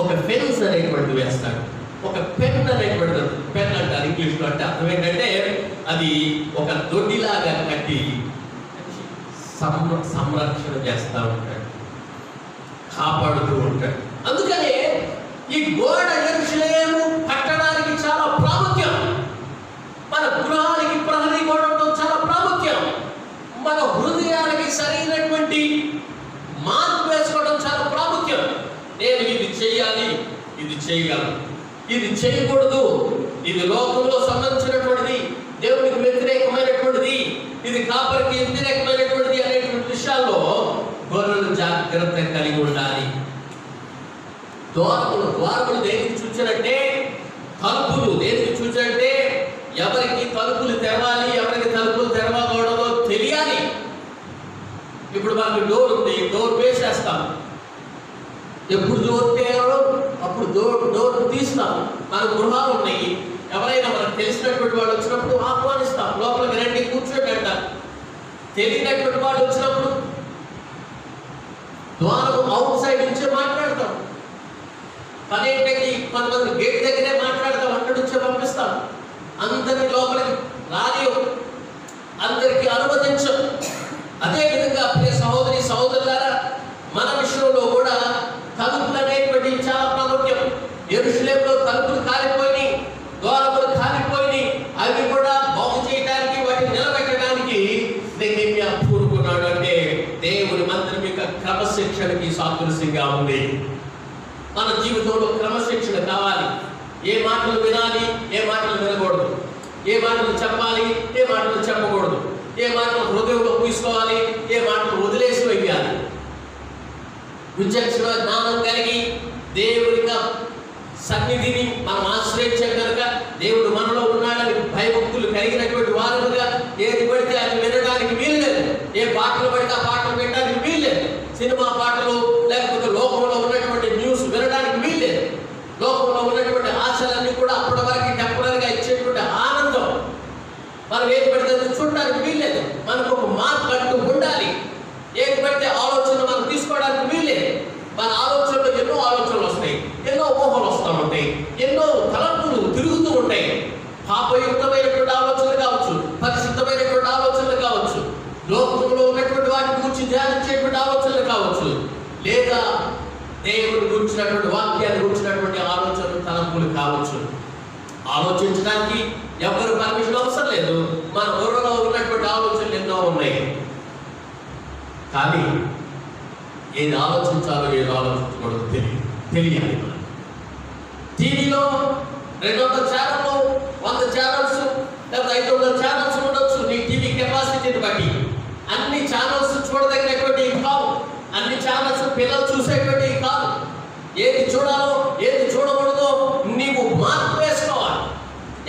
ఒక ఫెన్స్ అనేటువంటిది వేస్తాడు. ఒక పెన్ అనేటువంటిది, పెన్ అంటారు ఇంగ్లీష్లో. అంటే అర్థం ఏంటంటే, అది ఒక దొడ్డిలాగా కట్టి సంరక్షణ చేస్తూ ఉంటాడు, కాపాడుతూ ఉంటాడు. అందుకనే ఈ గోడ యెరూషలేము కట్టడానికి చాలా ప్రాముఖ్యం. మన గృహానికి ప్రహరీ గోడ చాలా ప్రాముఖ్యం. మన హృదయానికి సరైనటువంటి మార్పు వేసుకోవడం చాలా ప్రాముఖ్యం. నేను ఇది చేయాలి, ఇది చేయగలను, ఇది చేయకూడదు, ఇది లోకంలో సంబంధించినటువంటిది, దేవునికి వ్యతిరేకమైనటువంటిది, ఇది కాపరికి వ్యతిరేకమైనటువంటిది జాగ్రత్త కలిగి ఉండాలి. ద్వారములు దేనికి చూచారంటే తలుపులు. దేనికి చూచారంటే ఎవరికి తలుపులు తెరవాలి, ఎవరికి తలుపులు తెరవకూడదో తెలియాలి. ఇప్పుడు మనకి డోర్ ఉంది, డోర్ వేసేస్తాం. ఎప్పుడు డోర్ తేరో అప్పుడు డోర్ తీస్తాం. మన గృహాలు ఉన్నాయి, ఎవరైనా మనకు తెలిసినటువంటి వాళ్ళు వచ్చినప్పుడు ఆహ్వానిస్తాం, లోపలికి రండి కూర్చోండి అంటారు. తెలియనటువంటి వాళ్ళు వచ్చినప్పుడు ద్వారం అవుట్ సైడ్ నుంచే మాట్లాడతాం. పనేంటకి కొంతమంది గేట్ దగ్గరే మాట్లాడతాం, అక్కడి నుంచే పంపిస్తాం. అందరినీ లోపలికి రాని, అందరికీ అనుమతించం. అదేవిధంగా ప్రియ సహోదరి సహోదరులారా, మన విషయంలో కూడా తలుపులు అనేటువంటి చాలా ప్రాముఖ్యం. యెరూషలేములో తలుపులు కాలిపోయినాయి, ద్వారములు కాలిపోయినాయి. అవి కూడా బాగు చేయడానికి, వాటిని నిలబెట్టడానికి నెహెమ్యా పూనుకున్నాడు. అంటే దేవుని మందిరం యొక్క క్రమశిక్షణకి సాదృశ్యంగా ఉంది. మన జీవితంలో క్రమశిక్షణ కావాలి. ఏ మాటలు వినాలి, ఏ మాటలు వినకూడదు, ఏ మాటలు చెప్పాలి, ఏ మాటలు చెప్పకూడదు, ఏ మాటలు హృదయంలో తీసుకోవాలి, ఏ మాటలు వదిలేసి వేయాలి. విచక్షణ జ్ఞానం కలిగి దేవుని సన్నిధిని మనం ఆశ్రయించాం కనుక దేవుడు మనలో ఉన్నాడని భయభక్తులు కలిగినటువంటి వారుగా ఏది పడితే అది వినడానికి వీల్లేదు. ఏ పాటలు పడితే ఆ పాటలు వినడానికి వీల్లేదు. సినిమా పాటలు లేకపోతే లోకంలో ఉన్నటువంటి న్యూస్ వినడానికి వీల్లేదు. లోకంలో ఉన్నటువంటి ఆశలన్నీ కూడా అప్పటి వరకు టెంపరీగా ఇచ్చేటువంటి ఆనందం మనం ఏది పడితే అది చూడడానికి వీల్లేదు. మనకు ఒక మార్క్ అంటూ ఉండాలి. ఏది పడితే ఆలోచన మనం తీసుకోవడానికి వీల్లేదు. మన ఆలోచనలో ఎన్నో ఆలోచనలు వస్తాయి, ఎన్నో ఊహలు వస్తూ ఉంటాయి, ఎన్నో తలంపులు తిరుగుతూ ఉంటాయి. పాపయుక్తమైనటువంటి ఆలోచనలు కావచ్చు, పరిశుద్ధమైనటువంటి ఆలోచనలు కావచ్చు, లోకంలో ఉన్నటువంటి వాటిని గురించి ధ్యానించేటువంటి ఆలోచనలు కావచ్చు, లేదా దేవుని గురించినటువంటి వాక్యాన్ని గురించినటువంటి ఆలోచనలు తలంపులు కావచ్చు. ఆలోచించడానికి ఎవరు పర్మిషన్ అవసరం లేదు. మన ఊరిలో ఉన్నటువంటి ఆలోచనలు ఎన్నో ఉన్నాయి. కానీ ఏది ఆలోచించాలో ఏది ఆలోచించకూడదు తెలియాలి. టీవీలో 200 ఛానళ్ళు, 100 ఛానల్స్, లేదా 500 ఛానల్స్ ఉండొచ్చు. నీ టీవీ కెపాసిటీని బట్టి అన్ని ఛానల్స్ చూడదగినటువంటి కాదు. అన్ని ఛానల్స్ పిల్లలు చూసేటువంటివి కాదు. ఏది చూడాలో ఏది చూడకూడదో నీవు మార్పు వేసుకోవాలి.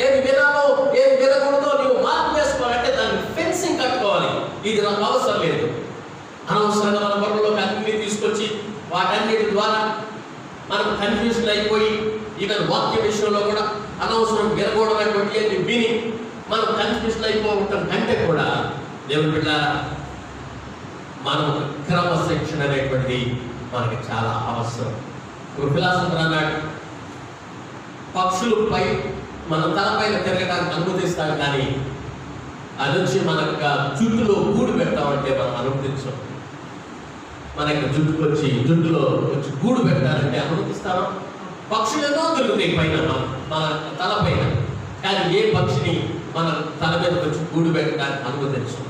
ఏది వినాలో ఏది వినకూడదో నీవు మార్పు వేసుకోవాలంటే దాన్ని ఫెన్సింగ్ కట్టుకోవాలి. ఇది నాకు అవసరం లేదు. అనవసరంగా మన బడుల్లోకి అన్ని తీసుకొచ్చి వాటన్నిటి ద్వారా మనం కన్ఫ్యూజన్ అయిపోయి, ఈవెన్ వాక్య విషయంలో కూడా అనవసరం వినకూడనటువంటి అన్ని విని మనం కన్ఫ్యూజన్ అయిపోవటం కంటే కూడా దేవుని బిడ్డలారా, మనం క్రమశిక్షణ అనేటువంటిది మనకి చాలా అవసరం. ఒక ఫిలాసఫర్ అన్నాడు, పక్షులపై మన తలపైన తిరగడానికి అనుమతిస్తాడు, కానీ అది వచ్చి మన జుట్టులో గూడు పెడతామంటే మనం అనుమతించాం. మనకి జుట్టులో వచ్చి గూడు పెట్టాలంటే అనుమతిస్తామా? పక్షులు ఎన్నో దొరుకుతాయి పైన, మన తలపైన, కానీ ఏ పక్షిని మన తల మీద వచ్చి గూడు పెట్టడానికి అనుమతించాం.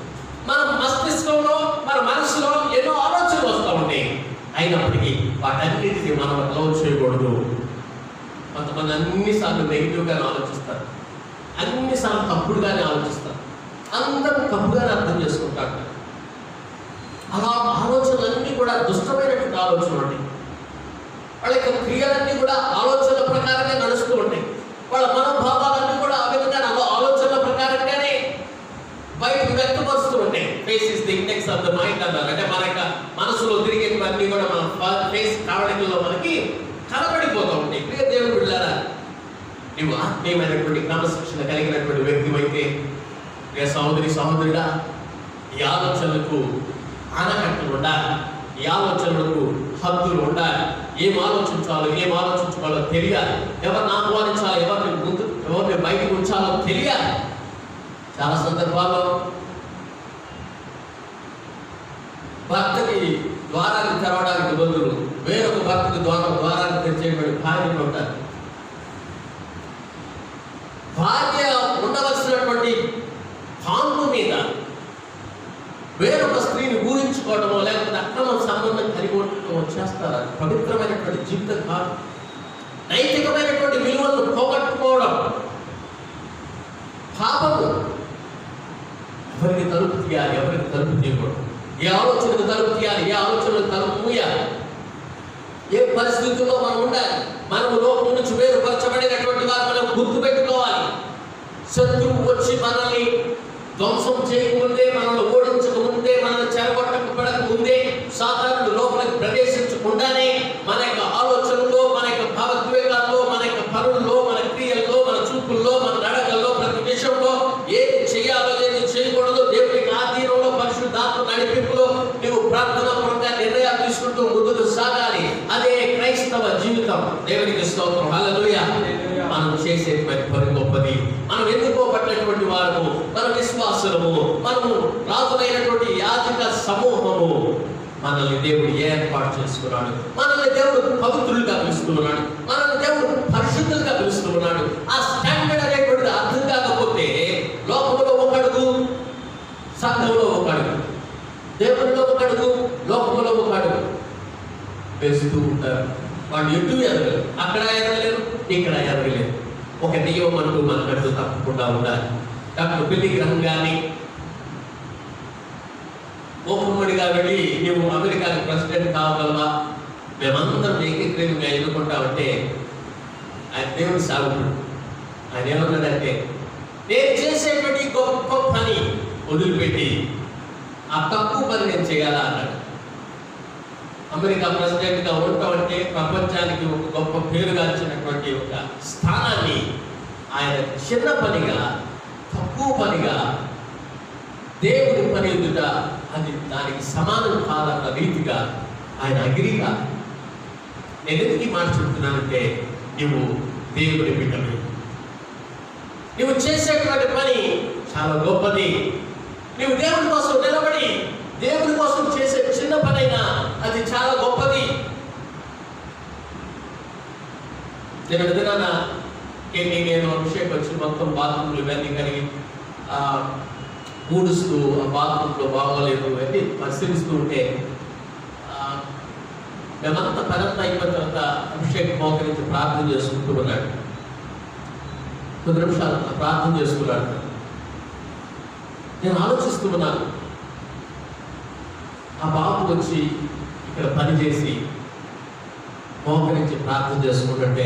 మన మస్తిష్కంలో మన మనసులో ఎన్నో ఆలోచనలు వస్తూ ఉంటాయి. అయినప్పటికీ వాటన్నిటిని మనం అలౌ చేయకూడదు. కొంతమంది అన్నిసార్లు నెగిటివ్గానే ఆలోచిస్తారు, అన్నిసార్లు తప్పుడుగానే ఆలోచిస్తారు, అందరూ తప్పుగానే అర్థం చేసుకుంటారు. అలా ఆలోచనలన్నీ కూడా దుష్టమైనటువంటి ఆలోచనలు ఉంటాయి. వాళ్ళ యొక్క క్రియలన్నీ కూడా ఆలోచనల ప్రకారంగా నడుస్తూ ఉంటాయి. వాళ్ళ మనోభావాలన్నీ కూడా ఆ విధంగా ఆలోచనల ప్రకారంగానే బయటకు వ్యక్తపరుస్తూ ఉంటాయి. Face is the index of the mind అన్నారు. అంటే మన యొక్క మనసులో తిరిగేటివన్నీ కూడా మన ఫేస్ కావడంలో మనకి కనబడిపోతూ ఉంటాయి. ప్రియ దేవుని బిడ్డలారా, నువ్వు ఆత్మీయమైనటువంటి క్రమశిక్షణ కలిగినటువంటి వ్యక్తి అయితే, ప్రియ సహోదరి సహోదరుడా, ఈ ఆలోచనలకు ఆనకట్టలు ఉండాలి. ఈ ఆలోచనలకు హద్దులు ఉండాలి. ఏం ఆలోచించాలో ఏం ఆలోచించుకోవాలో తెలియాలి. ఎవరిని ఆహ్వానించాలో ఎవరిని బయటకు ఉంచాలో తెలియాలి. చాలా సందర్భాల్లో భర్తకి ద్వారాన్ని తెరవడానికి బదులు వేరొక భర్తకి ద్వారాన్ని తెరిచేటువంటి భార్యలు ఉంటారు. భార్య ఉండవలసినటువంటి కాంపు మీద వేరొక స్త్రీని ఊహించుకోవడమో లేకపోతే అక్రమ సంబంధం కలిగి చేస్తారు. అది పవిత్రమైనటువంటి జీవితం కాదు. నైతికమైనటువంటి విలువలను పోగొట్టుకోవడం పాపము. ఎవరికి తలుపు తీయాలి, ఎవరికి తలుపు తీయకూడదు. ఏ ఆలోచనకు తలుపు తీయాలి, ఏ ఆలోచనకు తలుపు మూయాలి, ఏ పరిస్థితుల్లో మనం ఉండాలి. మనము లోకం నుంచి వేరుపరచబడినటువంటి వారు మనం గుర్తుపెట్టుకోవాలి. శత్రువు వచ్చి మనల్ని ధ్వంసం చేయకముందే, మనల్ని ఓడించకముందే, మనల్ని చెరగొట్టక ముందే, సాధారణ లోపలికి ప్రవేశించకుండానే మన యొక్క ఆలోచనలో, మన యొక్క భావోద్వేగాల్లో, మన యొక్క పనుల్లో, మన క్రియల్లో, మన చూపుల్లో, మన నడకల్లో, ప్రతి విషయంలో ఏది చేయాలో ఏది చేయకూడదు దేవునికి ఆధీనంలో పరిశుద్ధాత్మ నడిపింపులో నువ్వు ప్రార్థనాపూర్వకంగా నిర్ణయాలు తీసుకుంటూ ముందుకు సాగాలి. అదే క్రైస్తవ జీవితం. దేవునికి స్తోత్రం. హల్లెలూయా. మనం చేసేటువంటి పని గొప్పది. మనం ఎన్నుకోబడినటువంటి వారు, మన విశ్వాసులము, మనము రాజులైనటువంటి యాజక సమూహము. మనల్ని దేవుడు ఏర్పాటు చేసుకున్నాడు. మనల్ని దేవుడు పవిత్రులుగా పిలుస్తున్నాడు. మనల్ని దేవుడు పరిశుద్ధులుగా పిలుస్తున్నాడు. ఆ స్టాండర్డ్ అనేటువంటిది అర్థం కాకపోతే లోకంలో ఒక అడుగు, సంఘంలో ఒక అడుగు, దేవుడిలో ఒక అడుగు, లోకంలో ఒక అడుగు వేస్తూ ఉంటారు. వాళ్ళు ఎటు ఎదగలేరు. అక్కడ ఎదగలేరు, ఇక్కడ ఎదగలేరు. ఒక నియమం అంటూ మనకంటూ తప్పకుండా ఉండాలి. డాక్టర్ బిల్లీ గ్రహం గారిని ఓపెన్గా వెళ్ళి నువ్వు అమెరికాకి ప్రెసిడెంట్ కావాలవా, మేమందరం ఏకీకృతంగా ఎన్నుకుంటామంటే ఆయన దేవుని సాగుతాడు. ఆయన ఏమన్నాడంటే, నేను చేసేటువంటి గొప్ప పని వదిలిపెట్టి ఆ తక్కువ పని నేను చేయాలా అన్నాడు. అమెరికా ప్రెసిడెంట్గా ఉండటం ప్రపంచానికి ఒక గొప్ప పేరుగాల్చినటువంటి ఒక స్థానాన్ని ఆయన చిన్న పనిగా, తక్కువ పనిగా, దేవుడి పని ఎదుట అది దానికి సమానం కాదన్న రీతిగా ఆయన అగ్రిగా. నేను ఎందుకు మాట చెప్తున్నానంటే, నువ్వు దేవుడి బిడ్డవి. నువ్వు చేసేటువంటి పని చాలా గొప్పది. నువ్వు దేవుడి కోసం నిలబడి దేవుడి కోసం చేసే చిన్న పనైనా అది చాలా గొప్పది. నేను అభిషేక్ వచ్చి మొత్తం బాత్రూమ్లు ఇవన్నీ కలిగి ఊడుస్తూ ఆ బాత్రూంలో బాగోలేదు అని పరిశీలిస్తూ ఉంటే మేమంతా పనంతా అయిపోయిన తర్వాత అభిషేక్ మోకరించి ప్రార్థన చేసుకుంటూ ఉన్నాడు. 10 నిమిషాలు ప్రార్థన చేసుకున్నాడు. నేను ఆలోచిస్తూ ఉన్నాను, ఆ బాబు వచ్చి ఇక్కడ పనిచేసి మోకరించి ప్రార్థన చేసుకుంటుంటే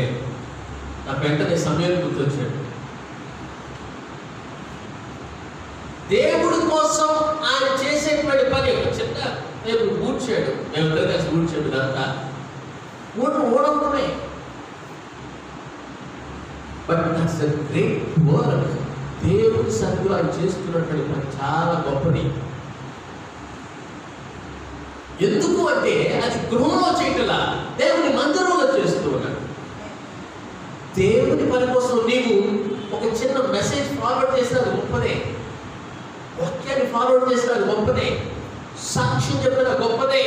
నాకు వెంటనే సమయం గుర్తొచ్చాడు. దేవుడి కోసం ఆయన చేసేటువంటి పని చిన్న నేను ఊడ్చాడు, మేమిద్దరు కలిసి ఊడ్చాడు. ఇదంతా ఊడవడమే. But that's a great work. దేవుడి సన్నిధిలో ఆయన చేస్తున్నటువంటి పని చాలా గొప్పది. ఎందుకు అంటే అది గృహంలో చేయటలా, దేవుని మందిరంలో చేస్తూ ఉన్నాడు. దేవుని పని కోసం నీవు ఒక చిన్న మెసేజ్ ఫార్వర్డ్ చేసినది గొప్పదే, వాక్యాన్ని ఫార్వర్డ్ చేసినది గొప్పదే, సాక్ష్యం చెప్పిన గొప్పదే.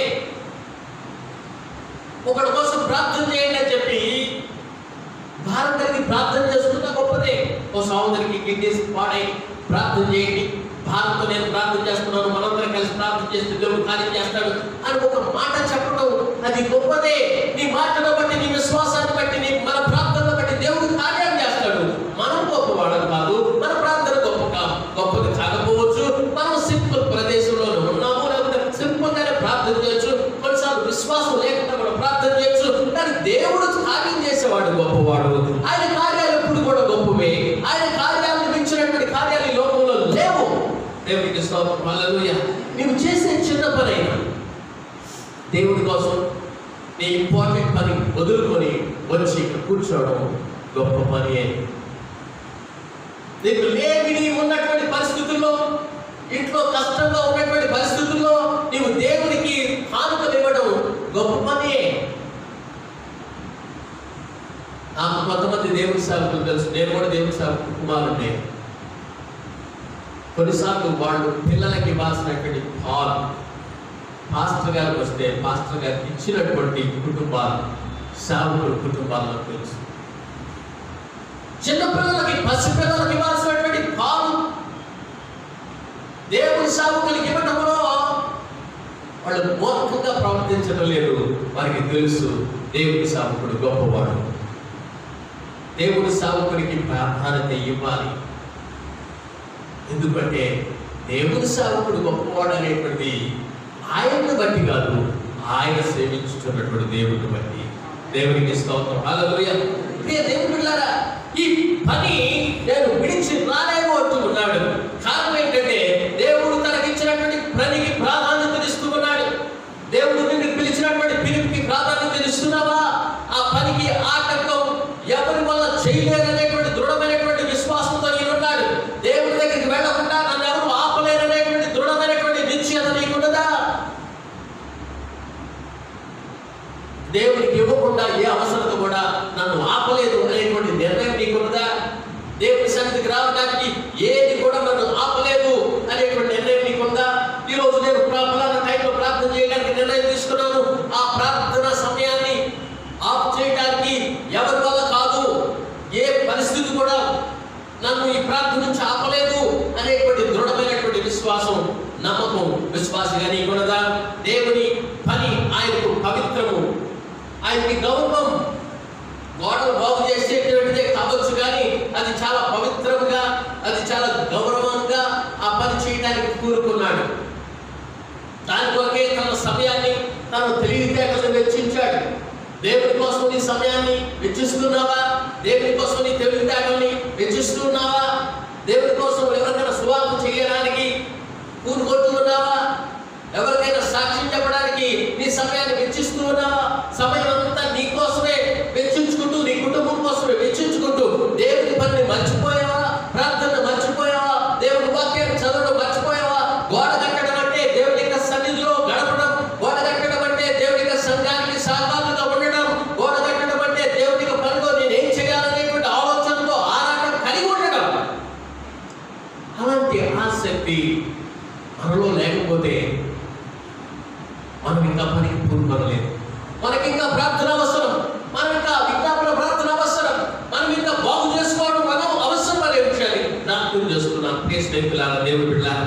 ఒకటి కోసం ప్రార్థన చేయండి అని చెప్పి భారతకి ప్రార్థన చేస్తున్నా గొప్పదే. ఓ సహోదరికి కిడ్నీస్ పాడై ప్రార్థన చేయండి, భారత్తో నేను ప్రార్థన చేస్తున్నాను, మనందరం కలిసి ప్రార్థన చేస్తే దేవుడు కార్యం చేస్తాడు అని ఒక మాట చెప్పడం అది గొప్పదే. నీ మాటను బట్టి, నీ విశ్వాసాన్ని బట్టి, నీ మన ప్రార్థనను బట్టి దేవుడు కార్యం చేస్తాడు. మనం గొప్పవాడని కాదు, మన ప్రార్థన గొప్పది కాకపోవచ్చు. మనం సింపుల్ ప్రదేశంలోనే ఉన్నాము, లేకపోతే సింపుల్ గానే ప్రార్థన చేయొచ్చు, కొన్నిసార్లు విశ్వాసం లేకుండా కూడా ప్రార్థన చేయొచ్చు. కానీ దేవుడు కార్యం చేసేవాడు గొప్పవాడు. ఆయన కార్యాలు ఎప్పుడు కూడా గొప్పవే. ఆయన కార్యాలను మించినటువంటి కార్యాలు ఈ లోకంలో లేవు. దేవుడికి స్తోత్రం. హల్లెలూయా. నీవు చేసే చిన్న పనైనా దేవుడి కోసం నీ ఇంపార్టెంట్ పని వదులుకొని వచ్చి ఇక్కడ కూర్చోవడం గొప్ప పని. నీకు లేని ఉన్నటువంటి పరిస్థితుల్లో, ఇంట్లో కష్టంగా ఉన్నటువంటి పరిస్థితుల్లో నీవు దేవునికి కానుకలు ఇవ్వడం గొప్ప పని. నాకు కొంతమంది దేవుడి సేవకులు తెలుసు, నేను కూడా దేవుడి సేవకుడు కుమారుడే. కొన్నిసార్లు వాళ్ళు పిల్లలకి ఇవ్వాల్సినటువంటి పాలు పాస్టర్ గారికి వస్తే పాస్టర్ గారికి ఇచ్చినటువంటి కుటుంబాలు, సేవకుల కుటుంబాలను తెలుసు. చిన్నపిల్లలకి, పసిపిల్లలకి ఇవ్వాల్సినటువంటి పాలు దేవుడి సేవకులకి ఇవ్వడంలో వాళ్ళు మూర్ఖంగా ప్రవర్తించడం లేదు. వారికి తెలుసు దేవుడి సేవకుడు గొప్పవాడు, దేవుడి సేవకుడికి ప్రాధాన్యత ఇవ్వాలి. ఎందుకంటే దేవుడి సేవకుడు గొప్పవాడు అనేటువంటి ఆయన్ని బట్టి కాదు, ఆయన సేవించుతున్నటువంటి దేవుడిని బట్టి. దేవునికి స్తోత్రం. హల్లెలూయా. ప్రియ దేవుని బిడ్డలారా, ఈ పని నేను విడిచి రాలేమో అంటున్నాడు. కారణం ఏంటంటే దేవుడు తనకిచ్చినటువంటి పనికి ప్రాధాన్యత ఇస్తూ ఉన్నాడు. దేవుడు నిన్ను పిలిచినటువంటి పిలుపుకి ప్రాధాన్యత ఇస్తున్నావా? ఆ పనికి ఆటంకం ఎవరి వల్ల చేయలేదనేటువంటి దృఢమైనటువంటి విశ్వాసంతో ఈయనున్నాడు. దేవుడి దగ్గరికి వెళ్ళకుండా నన్ను ఎవరు ఆపలేరనేటువంటి దృఢమైనటువంటి నిశ్చయత నీకున్నదా? దేవుడికి ఇవ్వకుండా ఏ అవసరత కూడా నన్ను ఆపలేదు అనేటువంటి నిర్ణయం నీకున్నదా? దేవుడి సన్నిధికి రావడానికి ఏది కూడా నన్ను ఆపలేదు అనేటువంటి నిర్ణయం నీకుందా? ఈరోజు నేను ప్రార్థన టైంలో ప్రార్థన చేయడానికి నిర్ణయం తీసుకున్నాను. ఆ ప్రార్థన సమయాన్ని ఆఫ్ చేయడానికి ఎవరి వల్ల కాదు, ఏ పరిస్థితి కూడా నన్ను ఈ ప్రార్థన నుంచి ఆపలేదు అనేటువంటి దృఢమైనటువంటి విశ్వాసం, నమ్మకం విశ్వాసంగా నీకున్నదా? దేవుని పని ఆయనకు పవిత్రము, ఆయనకి గౌరవం. గోడలు బాగు చేసేటువంటిదే కావచ్చు, కానీ అది చాలా పవిత్రంగా, అది చాలా గౌరవంగా ఆ పని చేయడానికి కూరుకున్నాడు. దాని కొరకే తన సమయాన్ని, తన తెలివితేటలను వెచ్చించాడు. దేవుని కోసం నీ సమయాన్ని వెచ్చిస్తున్నావా? దేవుని కోసం నీ తెలివితేటల్ని వెచ్చిస్తున్నావా? దేవుని కోసం ఎవరికైనా సువార్త చేయడానికి కూరుకొట్టున్నావా? ఎవరికైనా సాక్ష్యం చెప్పడానికి నీ సమయాన్ని వెచ్చిస్తూ ఉన్నావా? సమయం అంతా నీ కోసమే వెచ్చించుకుంటూ, నీ కుటుంబం కోసమే వెచ్చించుకుంటూ దేవుని పనిని మర్చిపోయావా? ప్రార్థన మర్చిపోయావా? దేవుని వాక్యాన్ని చదవడం మర్చిపోయావా? గోడ కట్టడం అంటే దేవుని యొక్క సన్నిధిలో గడపడం, గోడ కట్టడం అంటే దేవుని యొక్క సంఘానికి సహకారులుగా ఉండడం, గోడ కట్టడం అంటే దేవుని యొక్క పనిలో నేను ఏం చేయాలనేటువంటి ఆలోచనతో ఆరాటం కలిగి ఉండడం. అలాంటి ఆసక్తి మనలో లేకపోతే మనం ఇంకా పనికి పూనుకోలేదు. మనకి ఇంకా ప్రార్థన అవసరం, మనం ఇంకా విజ్ఞాపన ప్రార్థన అవసరం, మనం ఇంకా బాగు చేసుకోవడం మనం అవసరం అనే విషయాన్ని జ్ఞాపకం చేస్తున్నాం. ప్రియ స్నేహితులారా, దేవుని బిడ్డలారా,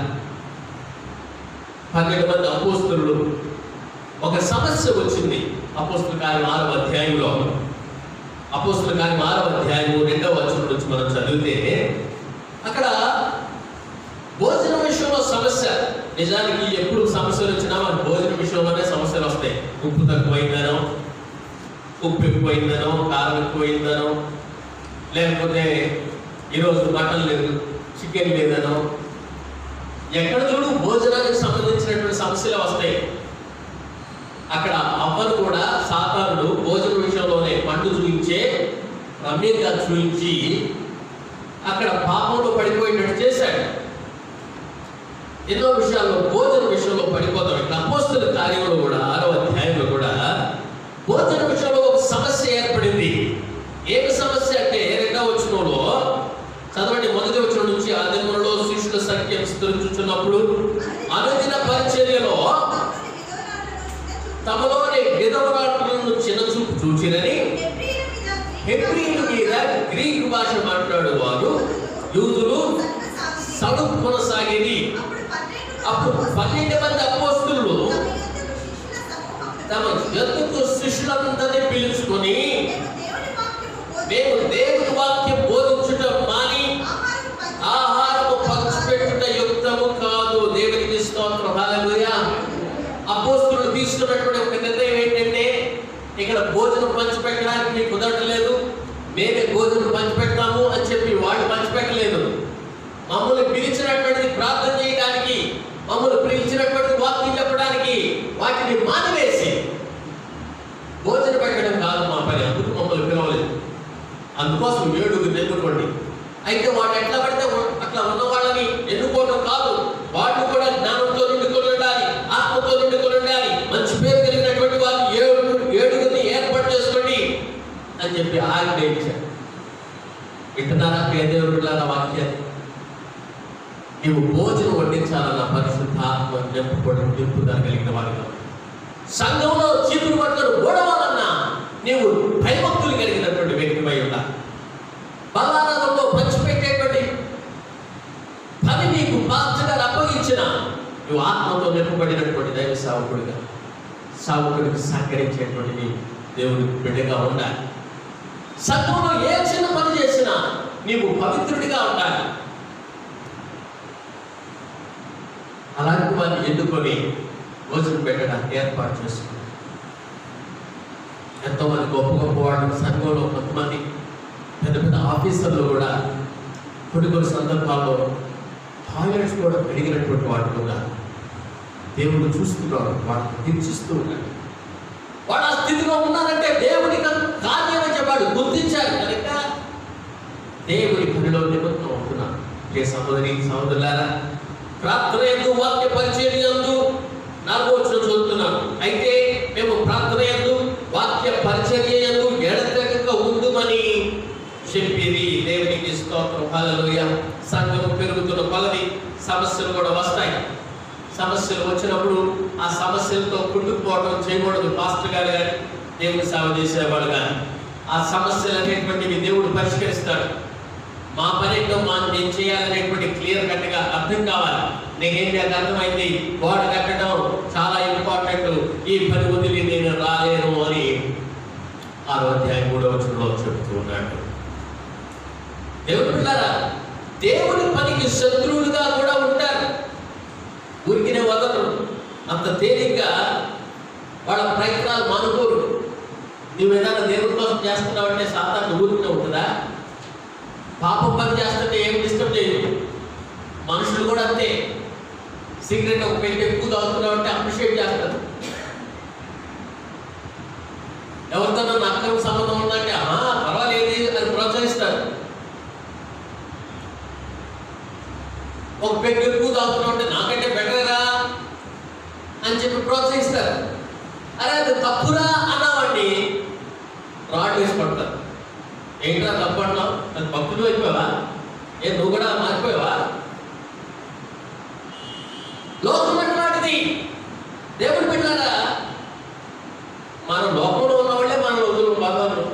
12 మంది అపోస్తలులు ఒక సమస్య వచ్చింది. అపోస్తల కార్యం 6వ అధ్యాయంలో, అపోస్తల కార్యం 6వ అధ్యాయము 2వ వచనం నుంచి మనం చదివితే అక్కడ భోజనం విషయంలో సమస్య. నిజానికి ఎప్పుడు సమస్యలు వచ్చినా మనకు భోజన విషయంలోనే సమస్యలు వస్తాయి. ఉప్పు తక్కువైందనో, ఉప్పు ఎక్కువైందనో, కారం ఎక్కువైందనో, లేకపోతే ఈరోజు మటన్ లేదు, చికెన్ లేదనో, ఎక్కడ చూడు భోజనానికి సంబంధించినటువంటి సమస్యలు వస్తాయి. అక్కడ అవ్వను కూడా సాతానుడు భోజన విషయంలోనే పండు చూపించే, రమ్యంగా చూపించి అక్కడ పాపంలో పడిపోయేటట్టు చేశాడు. ఎన్నో విషయాల్లో భోజన విషయంలో పడిపోతాం. ఇక్కడ అపోస్తల కార్యంలో కూడా 6వ అధ్యాయంలో కూడా భోజన విషయంలో ఒక సమస్య ఏర్పడింది. ఏమి సమస్య అంటే 2వ వచనంలో చదవండి. 1వ వచనం నుంచి, ఆ దినములలో శిష్యుల సంఖ్య విస్తరించుచున్నప్పుడు అనుదిన పరిచర్యలో తమలోని విధవరాట్లను చిన్నచూపు చూచినని హెబ్రీయుల మీద గ్రీకు భాష మాట్లాడు వారు యూదులు సడుపు కొనసాగేది. అప్పుడు 12 మంది అపోస్తలులు తమ యొద్దకు శిష్యులందరినీ పిలుచుకొని, మేము దేవుని వాక్యం బోధించుట మాని ఆహారము పంచిపెట్టుట యుక్తము కాదు. దేవునికి స్తోత్రం. హల్లెలూయా. అపోస్తలులు తీసుకున్నటువంటి ఒక నిర్ణయం ఏంటంటే, ఇక్కడ భోజనం పంచిపెట్టడానికి మీకు కుదరట్లేదు, మేమే భోజనం పంచిపెడతాము అని చెప్పి వాడు పంచిపెట్టలేదు. మమ్మల్ని పిలిచినటువంటిది ప్రార్థన చేయడానికి, మమ్మల్ని పిలిచినటువంటి వాక్యం చెప్పడానికి వాటిని మానివేసి భోజనం పెట్టడం కాదు మా పని, అందుకు మమ్మల్ని పిలవలేదు. అందుకోసం 7 ఎన్నుకోండి. అయితే వాడు ఎట్లా పడితే అట్లా ఉన్న వాళ్ళని ఎన్నుకోవడం కాదు, వాళ్ళు కూడా జ్ఞానంతో నిండుకొని ఉండాలి, ఆత్మతో నిండుకొని ఉండాలి, మంచి పేరు కలిగినటువంటి వాళ్ళు 7 ఏర్పాటు చేసుకోండి అని చెప్పి ఆజ్ఞ ఇచ్చారు. వింటున్నారా దేవుడు వాక్యాన్ని? నీవు భోజనం వడ్డించాలన్న పరిశుద్ధాత్మ నింపుదల కలిగిన వాడిగా, సంఘంలో చీపురు పట్టుకొని ఓడవాలన్నా నీవు భయభక్తులు కలిగినటువంటి వ్యక్తిపై ఉండాలి. బలారాధంలో పంచిపెట్టేటువంటి పని నీకు బాధ్యతగా అప్పగించిన నువ్వు ఆత్మతో నింపబడినటువంటి దైవ సావుకుడికి సహకరించేటువంటి దేవుని బిడ్డగా ఉండాలి. సంఘంలో ఏ చిన్న పని చేసినా నీవు పవిత్రుడిగా ఉండాలి. అలాంటి వారిని ఎన్నుకొని భోజనం పెట్టడానికి ఏర్పాటు చేసుకున్నారు. ఎంతోమంది గొప్ప గొప్ప వాళ్ళు సంఘంలో, కొంతమంది పెద్ద పెద్ద ఆఫీసర్లు కూడా కొన్ని సందర్భాల్లో టాయిలెట్స్ కూడా పెరిగినటువంటి వాడు కూడా దేవుడు చూస్తున్నాడు, వాడిని హింసిస్తూ ఉన్నాడు. వాడు ఆ స్థితిలో ఉన్నారంటే దేవుని కార్యమే చెప్పాడు, గుర్తించాడు కనుక దేవుని పనిలో నిమగ్నం అవుతున్నాడు. ఏ సహోదరి సహోదరులారా, ప్రార్థన యందు వాక్య పరిచర్య యందు 4వ వచనం చదువుతున్నాను. అయితే మేము ప్రార్థన యందు వాక్య పరిచర్య యందు ఎడతెగక ఉండుమని చెప్పిరి. దేవునికి స్తోత్రం, హల్లెలూయా. సంఘము పెరుగుతున్న కొలది సమస్యలు కూడా వస్తాయి. సమస్యలు వచ్చినప్పుడు ఆ సమస్యలతో కుంటుకుపోవడం చేయకూడదు. పాస్టర్ గారు కానీ దేవుని సేవ చేసేవాడు కానీ ఆ సమస్యలు అనేటువంటివి దేవుడు పరిష్కరిస్తాడు. మా పనిలో నేను చేయాలనేటువంటి క్లియర్ కట్గా అర్థం కావాలి. నేనేం చేయాలి అర్థమైంది, గోడ కట్టడం చాలా ఇంపార్టెంట్, ఈ పని వదిలి నేను రాలేను అని 6వ అధ్యాయం 3వ వచనంలో చెబుతూ ఉన్నాడు. దేవుని పిల్లరా, దేవుని పనికి శత్రువులుగా కూడా ఉంటారు. ఊరికినే వదలరు, అంత తేలిగ్గా వాళ్ళ ప్రయత్నాలు మానుకోరు. నువ్వు ఏదైనా దేవుని కోసం చేస్తున్నావంటే సాతాను ఊరికినే ఉంటుందా? పాపం పని చేస్తుంటే ఏం డిస్టర్బ్ చేయదు. మనుషులు కూడా అంతే. సిగరెట్ ఒక పెట్టి ఎక్కువ తాగుతున్నావంటే అప్రిషియేట్ చేస్తారు. ఎవరితో నన్ను అక్రమ సంబంధం ఉందంటే పర్వాలేదు అని ప్రోత్సహిస్తారు. ఒక పెట్టి ఎక్కువ తాగుతున్నావు అంటే నాకంటే బెటరా అని చెప్పి ప్రోత్సహిస్తారు. అరే అది తప్పురా అన్నావండి, రాడ్ వేసి పడతారు. ఏంట్రా తప్పు అంటావు? అది భక్తులు అయిపోయావా? నువ్వు కూడా మారిపోయావా? లోకం అట్లాంటిది. దేవుడు పెట్టారా, మన లోకంలో ఉన్న వాళ్ళే మన రోజులు బాగాను.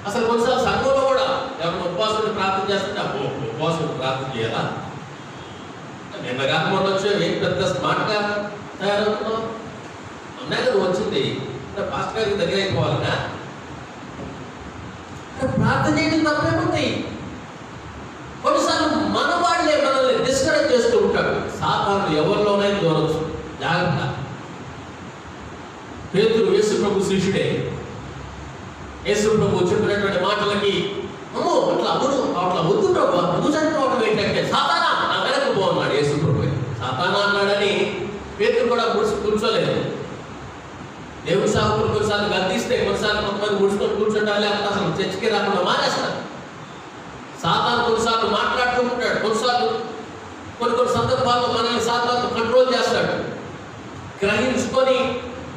అసలు కొన్నిసార్లు సంఘంలో కూడా ఎవరైనా ఉపవాసం ప్రార్థన చేస్తుంటే ఉపవాసం ప్రార్థన చేయాలా? నిన్న కాకుండా వచ్చి పెద్ద స్మార్ట్గా తయారవుతున్నావు. అన్నాక నువ్వు వచ్చింది పాస్టర్ గారికి దగ్గర అయిపోవాలన్నా? ప్రార్థన చేయడం తప్పేముంది? కొన్నిసార్లు మన వాళ్ళే మనల్ని డిస్కరేజ్ చేస్తూ ఉంటాడు. సాతాను ఎవరిలోనే దూరచ్చు, జాగ్రత్త. పేతురు యేసు ప్రభు శిష్యుడే. యేసు ప్రభు చెప్పినటువంటి మాటలకి అట్లా వద్దు ప్రభు, నువ్వు చనిపోవడం ఏంటంటే సాతానా నా వెనక్కి పోన్నాడు యేసు ప్రభు. సాతానా అన్నాడని పేతురు కూడా కూర్చోలేదు. దేవుడి సేవకులు కొన్నిసార్లు గద్దిస్తే కొన్నిసార్లు కొంతమంది ముడుచుకొని కూర్చుంటారు, లేకపోతే అసలు చర్చికి రాకుండా మానేస్తారు. సాతాను కొన్నిసార్లు మాట్లాడుతూ ఉంటాడు. కొన్నిసార్లు కొన్ని సందర్భాల్లో మనల్ని సాతాను కంట్రోల్ చేస్తాడు. గ్రహించుకొని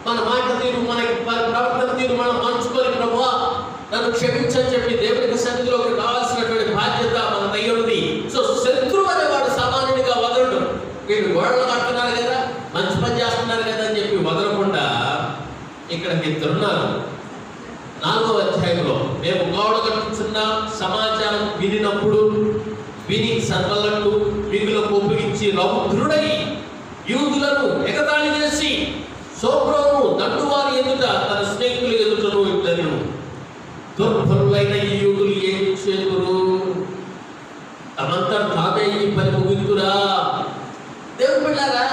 మన మాట తీరు, మనకి ప్రవర్తన తీరు మనం మార్చుకొని ప్రభువా నన్ను క్షమించని చెప్పి దేవునికి సన్నిధిలోకి రావాల్సినటువంటి బాధ్యత మన దయ్యుడిది. సో శత్రువు అనేవాడు సామాన్యుడిగా వదలడు. వీళ్ళు గోడలు కడుతున్నారు కదా, మంచి పని చేస్తున్నారు కదా అని చెప్పి వదలకుండా ఇక్కడ ఇద్దరున్నారు. 4వ అధ్యాయంలో మేము గోడ కట్టుచున్న సమాచారం విని సర్వలట్టు మిగులకు ఉపయోగించి రౌద్రుడై యూదులను ఎగతాళి చేసి శోభ్రోను దండువారి ఎదుట తన స్నేహితుల ఎదుటను ఇద్దరు దుర్బలులైన ఈ యూదులు ఏం చేతురు? తమంతా తామే ఈ పని ముగింతురా. దేవుడు బిడ్డలారా,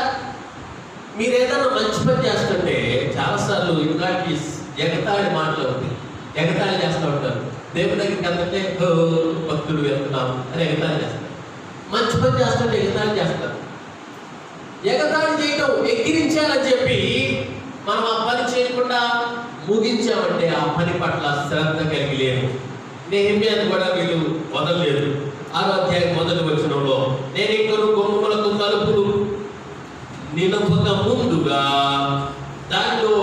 మీరు ఏదైనా మంచి పని చేస్తుంటే చాలాసార్లు ఇలాంటి ఎగతాళి మాటలు అవుతాయి. ఎగతాళి చేస్తూ ఉంటారు. దేవుడి దగ్గరికి వెళ్తుంటే భక్తులు వెళ్తున్నాం అని ఎగతాళి చేస్తారు. మంచి పని చేస్తుంటే ఎగతాళి చేస్తారు. ఎగతాళి చేయటం, ఎక్కిరించాలని చెప్పి మనం ఆ పని చేయకుండా ముగించామంటే ఆ పని పట్ల శ్రద్ధ కలిగి లేదు. నెహెమ్యాను కూడా వీళ్ళు వదలలేదు. 6వ అధ్యాయం 1వ వచనంలో నేను ఇంకను గుమ్మములకు తలుపులు నిలుపుక ముందుగా దానిలో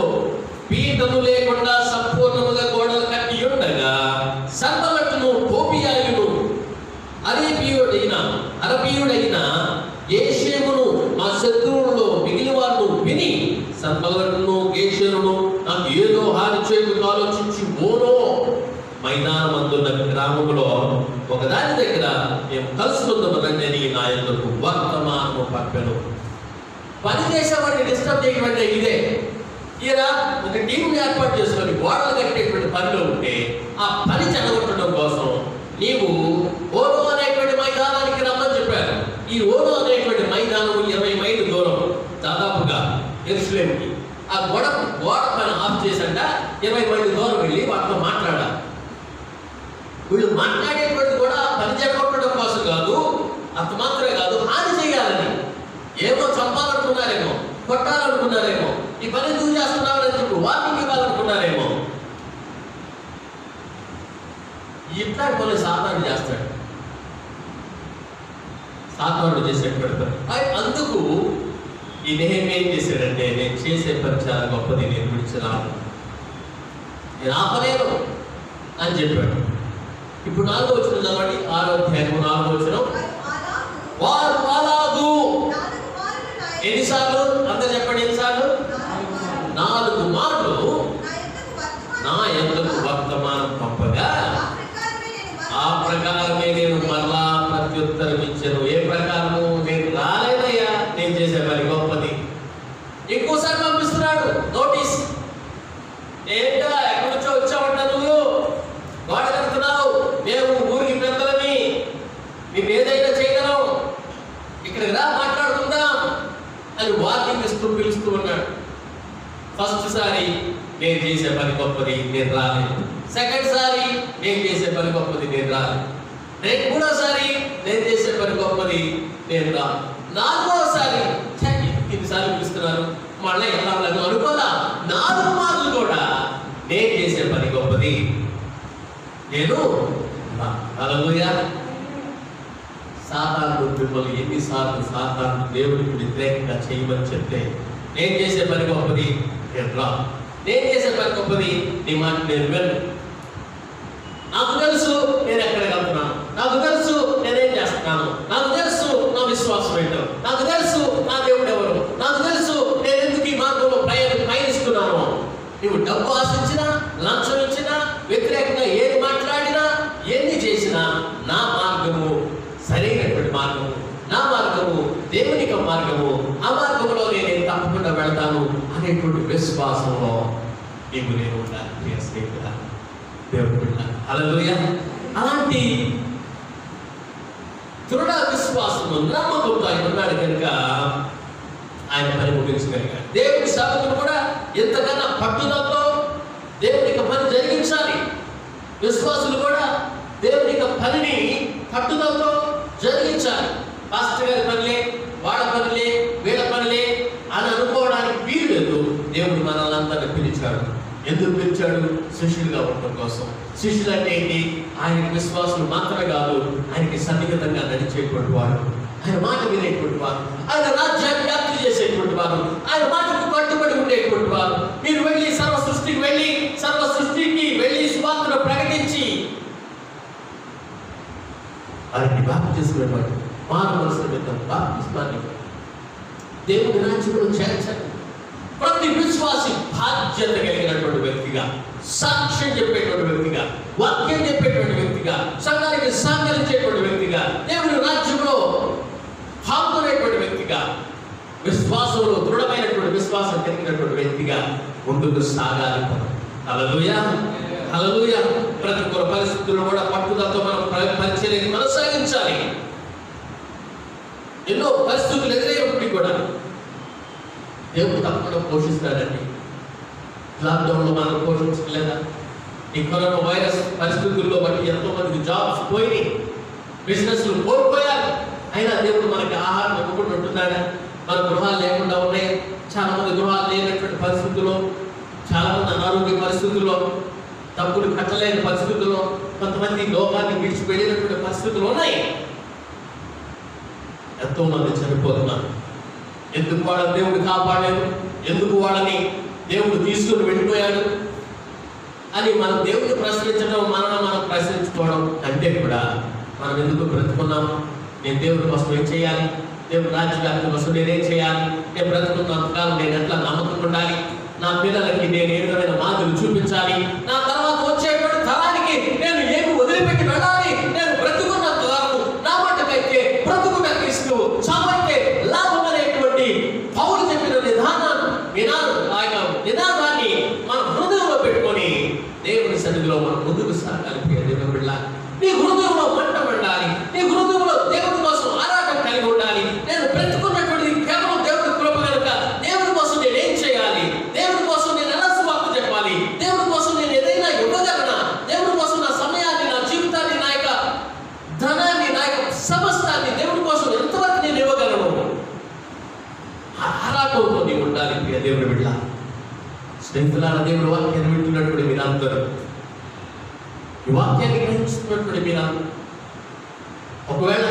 పీటలు లేకుండా సంపూర్ణముగా గోడలు కట్టి ఉండగా సర్వలట్టును టోబియాయును అరబీయుడైన గేషేమును మా శత్రువులలో మిగిలిన వారు విని సర్వలట్టును గేషేమును నాకు ఏదో హాని చేయకు ఆలోచించి ఓనో మైదానమందున్న గ్రామంలో ఒకదాని దగ్గర మేము కలుసుకుందామని నా యొద్దకు వర్తమానము పంపెను. పని చేసేవాడిని డిస్టర్బ్ చేయడం ఇదే. ఇలా ఒక టీంని ఏర్పాటు చేసుకొని గోడలు కట్టేటువంటి పనిలో ఉంటే ఆ పని చెడగొట్టడం కోసం నీవు ఓనో అనేటువంటి మైదానానికి రమ్మని చెప్పారు. ఈ ఓనో అనేటువంటి మైదానం 20 మైళ్ళు దూరం, దాదాపుగా యెరూషలేముకి. ఆ గోడ పైన ఆఫ్ చేసంట 20 మైళ్ళు దూరం వెళ్ళి వాళ్ళతో మాట్లాడాలి. వీళ్ళు మాట్లాడేటువంటి కూడా పని జరగొట్టడం కోసం కాదు, అంత మాత్రమే కాదు, హాని చేయాలని. ఏమో చంపాలనుకున్నారేమో, కొట్టాలనుకున్నారేమో, ఈ పని ఎందుకు చేస్తున్నారని చెప్పి వార్నింగ్ ఇవ్వాలనుకున్నారేమో. ఇట్లాంటి పనులు సాధారణ చేస్తాడు, సాధారణ చేసేటువంటి పని. అందుకు ఈ నెహెమ్యా ఏం చేశాడంటే, నేను చేసే పని చాలా గొప్పది, నేను విడిచిరాను, నేను ఆపలేను అని చెప్పాడు. ఇప్పుడు 4వ వచనం చదవండి, 6వ అధ్యాయం 4వ వచనం. వారు అలాగు ఎన్నిసార్లు? అందరూ చెప్పండి, ఎన్నిసార్లు? 4 మార్లు నా యొద్దకు వర్తమానం పంపగా ఆ ప్రకారమే నేను మరలా ప్రత్యుత్తరం ఇచ్చాను. ఏ ప్రకారము? నేను రాలేదయ్యా, నేను చేసే పని గొప్పది. ఇంకోసారి పంపిస్తున్నాడు నోటీస్. ఏంటా ఎక్కడి నుంచో వచ్చావంట, నువ్వు గోడ కడుతున్నావు, మేము ఊరికి పెద్దలని, మేము ఏదైనా చేయగలం, ఇక్కడికి రా మాట్లాడుకుందాం అని వార్నింగ్ ఇస్తూ పిలుస్తూ ఉన్నాడు. ఫస్ట్ సారి నేను చేసే పని గొప్పది, నేను రాలేదు. సెకండ్ సారి నేను చేసే పని గొప్పది, నేను రాలేదు. 3వసారి నేను చేసే పని గొప్పది, నేను రా. 4వసారి ఇన్నిసార్లు పిలుస్తున్నారు, మళ్ళీ ఎలా అనుకోదా. 4 మార్లు కూడా నేను చేసే పని గొప్పది, నేను హల్లెలూయా. సాతాను మిమ్మల్ని ఎన్నిసార్లు సాతాను దేవుడికి వ్యతిరేకంగా చేయమని చెప్తే, నేను చేసే పని గొప్పది, నేను రా, నేను చేసే పని గొప్పది, నీ మాట నేను విన్ను, నాకు తెలుసు నేను ఎక్కడికి వెళ్తున్నాను, నాకు తెలుసు నేనేం చేస్తున్నాను, నాకు తెలుసు నా విశ్వాసం ఏంటో, నాకు తెలుసు నా దేవుడు ఎవరు, నాకు తెలుసు నేను ఎందుకు ఈ మార్గంలో పయనిస్తున్నాను. నువ్వు డబ్బు ఆశించినా, లంచం ఇచ్చినా, వ్యతిరేకంగా ఏది మాట్లాడినా, ఎన్ని చేసినా నా మార్గము సరైనటువంటి మార్గము, నా మార్గము దేవునిక మార్గము, ఆ మార్గంలో నేను తప్పకుండా వెళ్తాను అనేటువంటి విశ్వాసంలో నీకు నేను ఉండాలి. ప్రియ స్నేహితుడా, దేవుడు బిడ్డ, హల్లెలూయా. అలాంటి దృఢ విశ్వాసము, నమ్మకంతో ఆయన ఉన్నాడు కనుక ఆయన పని ముగించగలిగాడు. దేవుడి సేవకులు కూడా ఎంతకన్నా పట్టుదలతో దేవునికి పని జరిగించాలి. విశ్వాసులు కూడా దేవునికి పనిని పట్టుదలతో జరిగించాలి. పాస్టర్ గారి పనిలే, వాళ్ళ పనిలే, వీళ్ళ పనిలే అని అనుకోవడానికి వీలు లేదు. దేవుడు మనల్ని అందరినీ పిలిచాడు. ఎందుకు పిలిచాడు? శిష్యులుగా ఉండడం కోసం. శిష్యులు అంటే ఏంటి? ఆయనకి విశ్వాసులు మాత్రమే కాదు, ఆయనకి సన్నిహితంగా నడిచేటువంటి వాడు, ఆయన మాట వినేటువంటి వారు, ఆయన రాజ్యాన్ని వ్యాప్తి చేసేటువంటి వారు, ఆయన మాటకు కట్టుబడి ఉండేటువంటి వారు. మీరు వెళ్ళి సర్వ సృష్టికి వెళ్ళి సువార్తను ప్రకటించి వారిని బాప్తిస్మం, మారు మనసు నిమిత్తం బాప్తిస్మాన్ని దేవుడి రాజ్యంలో చేర్చండి. ప్రతి విశ్వాసి బాధ్యత కలిగినటువంటి వ్యక్తిగా, సాక్ష్యం చెప్పేటువంటి వ్యక్తిగా, వాక్యం చెప్పేటువంటి వ్యక్తిగా, సంఘానికి సహకరించేటువంటి వ్యక్తిగా, దేవుడి రాజ్యంలో పాల్గొనేటువంటి వ్యక్తిగా, విశ్వాసంలో దృఢమైనటువంటి విశ్వాసం కలిగినటువంటి వ్యక్తిగా ముందుకు సాగాలి. హల్లెలూయా, హల్లెలూయా. ప్రతికూల పరిస్థితుల్లో కూడా పట్టుదలతో మనం పరిచర్యని కొనసాగించాలి. ఎన్నో పరిస్థితులు ఎదురైనప్పటికీ కూడా దేవుడు తప్పకుండా పోషిస్తాడండి. లాక్డౌన్లో మనం పోషించలేదా? ఈ కరోనా వైరస్ పరిస్థితుల్లో బట్టి ఎంతో మందికి జాబ్స్ పోయినాయి, బిజినెస్లు కోల్పోయారు. అయినా దేవుడు మనకి ఆహారం ఇవ్వకుండా ఉంటున్నాడా? మన గృహాలు లేకుండా ఉన్నాయి. చాలా మంది గృహాలు లేనటువంటి పరిస్థితుల్లో, చాలా మంది అనారోగ్య పరిస్థితుల్లో, తప్పులు కట్టలేని పరిస్థితుల్లో, కొంతమంది లోకాన్ని విడిచిపెట్టినటువంటి పరిస్థితులు ఉన్నాయి. ఎంతో మంది చనిపోతున్నారు. ఎందుకు వాళ్ళని దేవుడు కాపాడాడు, ఎందుకు వాళ్ళని దేవుడు తీసుకుని వెళ్ళిపోయాడు అని మనం దేవుడిని ప్రశ్నించడం, మనం ప్రశ్నించుకోవడం కంటే కూడా మనం ఎందుకు బ్రతుకున్నాం, నేను దేవుడి కోసం ఏం చేయాలి, దేవుడు రాజ్యవ్యాప్తి కోసం నేనేం చేయాలి, నేను బ్రతుకున్నంతకాలం నేను ఎట్లా నమ్మకం ఉండాలి, నా పిల్లలకి నేను ఏ విధమైన మాదిరి చూపించాలి, నా తర్వాత వచ్చేటువంటి తరానికి నేను ఏమి వదిలిపెట్టి వెళ్ళాలి, నేను బ్రతుకున్నంత వరకు నా మటుకైతే బ్రతుకుట క్రీస్తు, చావైతే లాభం అనేటువంటి పౌలు చెప్పిన నినాదాన్ని మన హృదయంలో పెట్టుకొని దేవుని సన్నిధిలో మనం ముందుకు సాగాలి. దేవుని బిడ్డ, నీ హృదయంలో మంట ఉండాలి, నీ హృదయంలో దేవుడి కోసం ఆరాటం కలిగి ఉండాలి. నేను బ్రతుకున్నటువంటి కేవలం దేవుడి కృప కనుక దేవుడి కోసం నేను ఏం బిడ్డ, స్నేహితులారా, దేవుడు వాక్యాన్ని వింటున్నటువంటి మీరందరూ, ఈ వాక్యాన్ని గ్రహిస్తున్నటువంటి మీరందరూ, ఒకవేళ